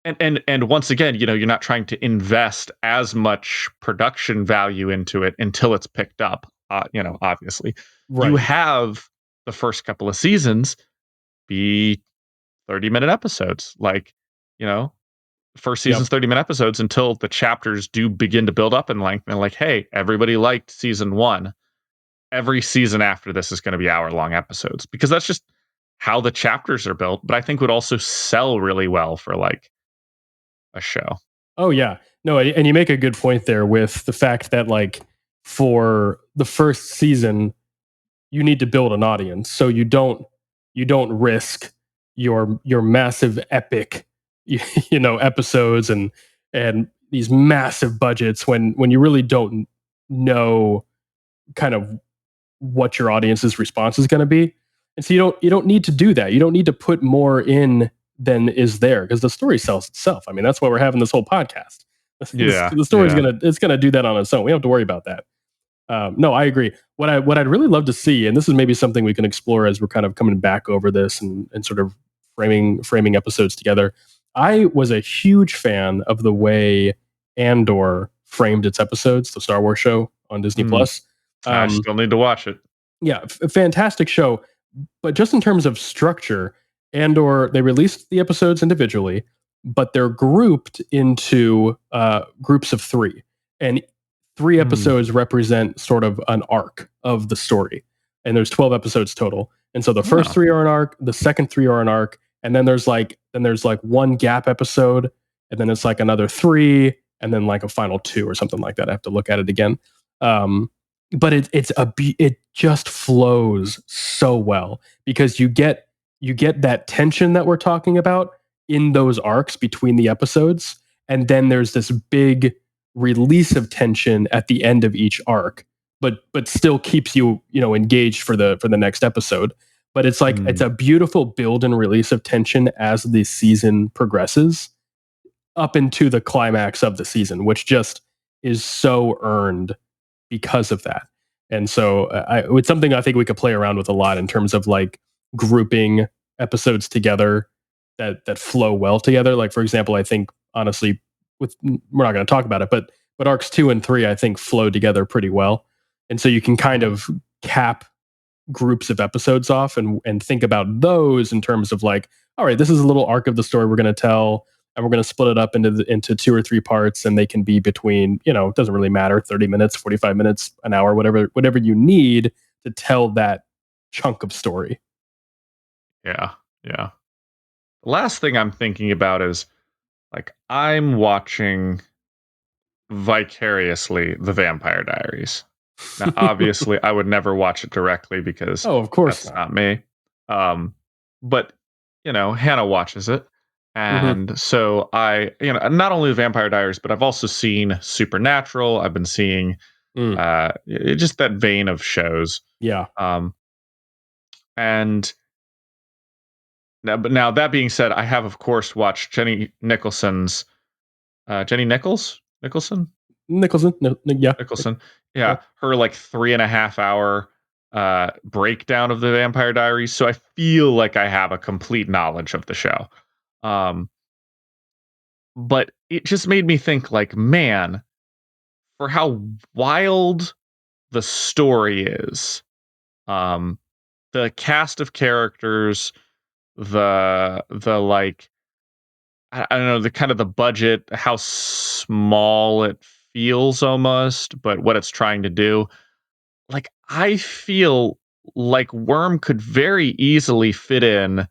C: and once again, you're not trying to invest as much production value into it until it's picked up. Obviously,
B: Right.
C: you have the first couple of seasons be 30-minute episodes, like, first season's 30-minute episodes until the chapters do begin to build up in length. And like, hey, everybody liked season 1. Every season after this is going to be hour-long episodes, because that's just how the chapters are built. But I think would also sell really well for like a show.
B: Oh yeah. No, and you make a good point there with the fact that like for the first season, you need to build an audience, so you don't risk your massive epic episodes and these massive budgets when you really don't know kind of what your audience's response is going to be. And so you don't need to do that. You don't need to put more in than is there, because the story sells itself. I mean, that's why we're having this whole podcast.
C: Yeah,
B: The story's
C: yeah.
B: gonna do that on its own. We don't have to worry about that. No, I agree. What I'd really love to see, and this is maybe something we can explore as we're kind of coming back over this and sort of framing episodes together. I was a huge fan of the way Andor framed its episodes, the Star Wars show on Disney
C: Mm.
B: Plus.
C: I still need to watch it.
B: Yeah, fantastic show. But just in terms of structure, Andor, they released the episodes individually, but they're grouped into groups of three. And three episodes represent sort of an arc of the story. And there's 12 episodes total. And so the first three are an arc, the second three are an arc, and then there's like one gap episode, and then it's like another three, and then like a final two or something like that. I have to look at it again. But it just flows so well, because you get that tension that we're talking about in those arcs between the episodes, and then there's this big release of tension at the end of each arc, but still keeps you engaged for the next episode. But it's like it's a beautiful build and release of tension as the season progresses up into the climax of the season, which just is so earned because of that. And so it's something I think we could play around with a lot in terms of like grouping episodes together that flow well together. Like, for example, I think honestly, we're not going to talk about it, but arcs 2 and 3 I think flow together pretty well. And so you can kind of cap groups of episodes off and think about those in terms of like, all right, this is a little arc of the story we're going to tell, and we're going to split it up into 2 or 3 parts, and they can be between, it doesn't really matter, 30 minutes, 45 minutes, an hour, whatever you need to tell that chunk of story.
C: Yeah. The last thing I'm thinking about is like I'm watching vicariously The Vampire Diaries. Now, obviously, I would never watch it directly because
B: Oh, of course
C: that's not me. But Hannah watches it, and so I, not only The Vampire Diaries, but I've also seen Supernatural. I've been seeing just that vein of shows.
B: Yeah.
C: And now that being said, I have of course watched Jenny Nicholson's Jenny Nicholson.
B: Yeah.
C: Nicholson. Yeah. Her like 3.5 hour breakdown of the Vampire Diaries. So I feel like I have a complete knowledge of the show. But it just made me think like, man, for how wild the story is, the cast of characters, the like, I don't know, the kind of the budget, how small it feels almost, but what it's trying to do. Like, I feel like Worm could very easily fit in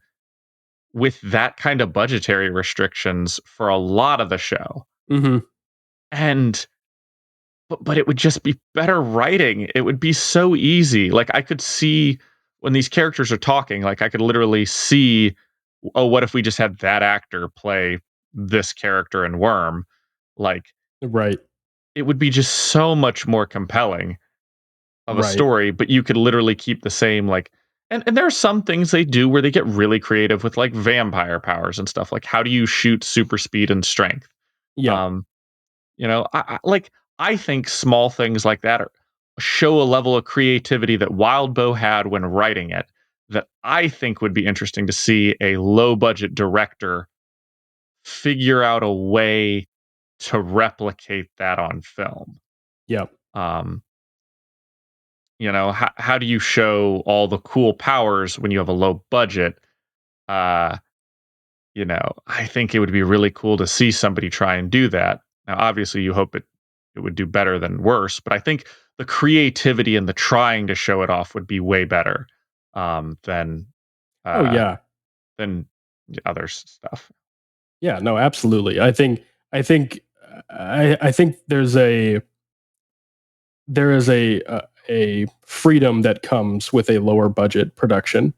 C: with that kind of budgetary restrictions for a lot of the show. And but it would just be better writing. It would be so easy. Like I could see when these characters are talking, like I could literally see, oh, what if we just had that actor play this character in Worm? Like,
B: Right.
C: it would be just so much more compelling of a story, but you could literally keep the same like and there are some things they do where they get really creative with like vampire powers and stuff. Like how do you shoot super speed and strength?
B: Yeah.
C: I think small things like that show a level of creativity that Wildbow had when writing it that I think would be interesting to see a low budget director figure out a way to replicate that on film.
B: Yeah.
C: How do you show all the cool powers when you have a low budget? I think it would be really cool to see somebody try and do that. Now, obviously, you hope it would do better than worse, but I think the creativity and the trying to show it off would be way better than than other stuff.
B: Yeah, no, absolutely. I think there's there is a freedom that comes with a lower budget production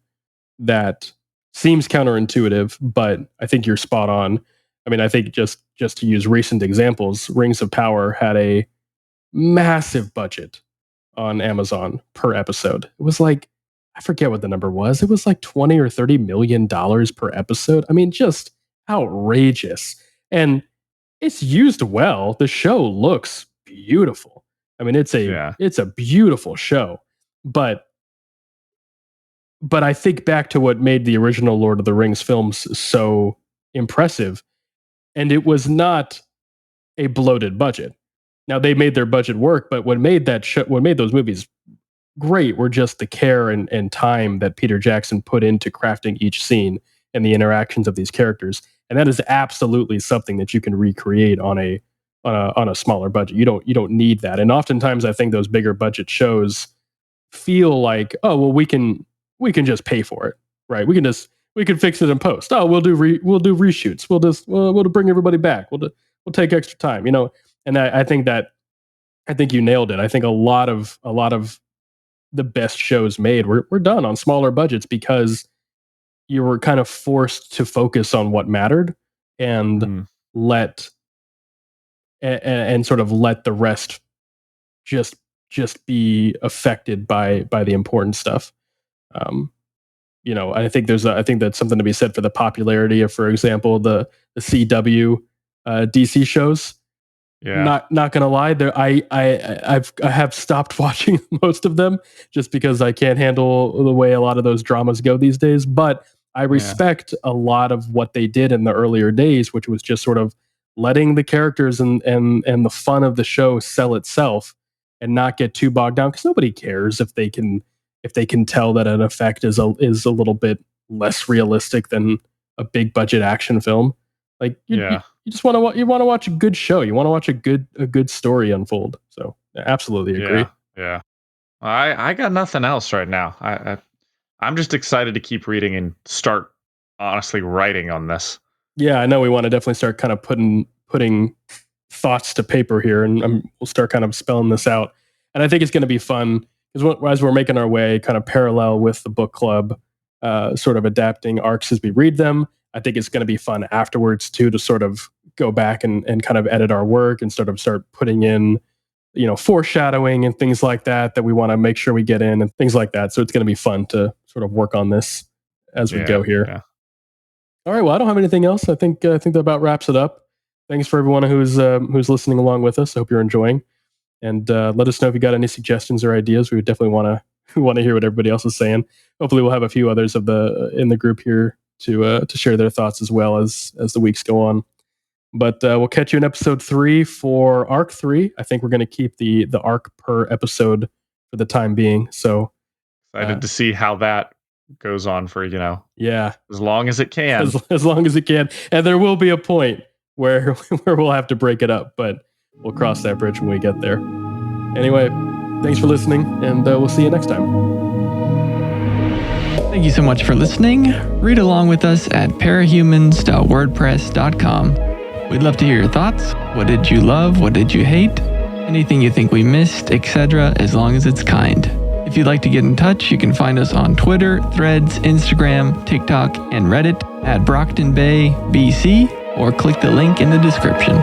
B: that seems counterintuitive, but I think you're spot on. I mean, I think just to use recent examples, Rings of Power had a massive budget on Amazon per episode. It was like, I forget what the number was. It was like 20 or 30 million dollars per episode. I mean, just outrageous. And it's used well. The show looks beautiful. I mean, it's a beautiful show. But I think back to what made the original Lord of the Rings films so impressive, and it was not a bloated budget. Now they made their budget work, but what made those movies great were just the care and time that Peter Jackson put into crafting each scene and the interactions of these characters. And that is absolutely something that you can recreate on a smaller budget. You don't need that. And oftentimes I think those bigger budget shows feel like, oh, well, we can just pay for it, right? We can fix it in post. Oh, we'll do reshoots. We'll bring everybody back. We'll take extra time, you know. And I think you nailed it. I think a lot of the best shows made were done on smaller budgets because you were kind of forced to focus on what mattered and let sort of let the rest just be affected by the important stuff. You know, I think that's something to be said for the popularity of, for example, the CW DC shows. Yeah. Not gonna lie, I have stopped watching most of them just because I can't handle the way a lot of those dramas go these days. But I respect a lot of what they did in the earlier days, which was just sort of letting the characters and the fun of the show sell itself and not get too bogged down, because nobody cares if they can tell that an effect is a little bit less realistic than a big budget action film. Like you just want to watch a good show. You want to watch a good story unfold. So I absolutely agree.
C: Yeah. I got nothing else right now. I'm just excited to keep reading and start honestly writing on this.
B: Yeah, I know we want to definitely start kind of putting thoughts to paper here, and we'll start kind of spelling this out. And I think it's going to be fun because as we're making our way kind of parallel with the book club, sort of adapting arcs as we read them. I think it's going to be fun afterwards too, to sort of go back and kind of edit our work and start putting in, you know, foreshadowing and things like that we want to make sure we get in and things like that. So it's going to be fun to sort of work on this as we go here. Yeah. All right. Well, I don't have anything else. I think that about wraps it up. Thanks for everyone who's listening along with us. I hope you're enjoying, and let us know if you got any suggestions or ideas. We would definitely want to hear what everybody else is saying. Hopefully we'll have a few others in the group here to share their thoughts as well as the weeks go on. But we'll catch you in episode 3 for arc 3. I think we're going to keep the arc per episode for the time being. So
C: excited to see how that goes on for, you know, as long as it can.
B: As long as it can. And there will be a point where we'll have to break it up, but we'll cross that bridge when we get there. Anyway, thanks for listening, and we'll see you next time.
A: Thank you so much for listening. Read along with us at parahumans.wordpress.com. We'd love to hear your thoughts. What did you love? What did you hate? Anything you think we missed, etc., as long as it's kind. If you'd like to get in touch, you can find us on Twitter, Threads, Instagram, TikTok, and Reddit at Brocktonbaybc, or click the link in the description.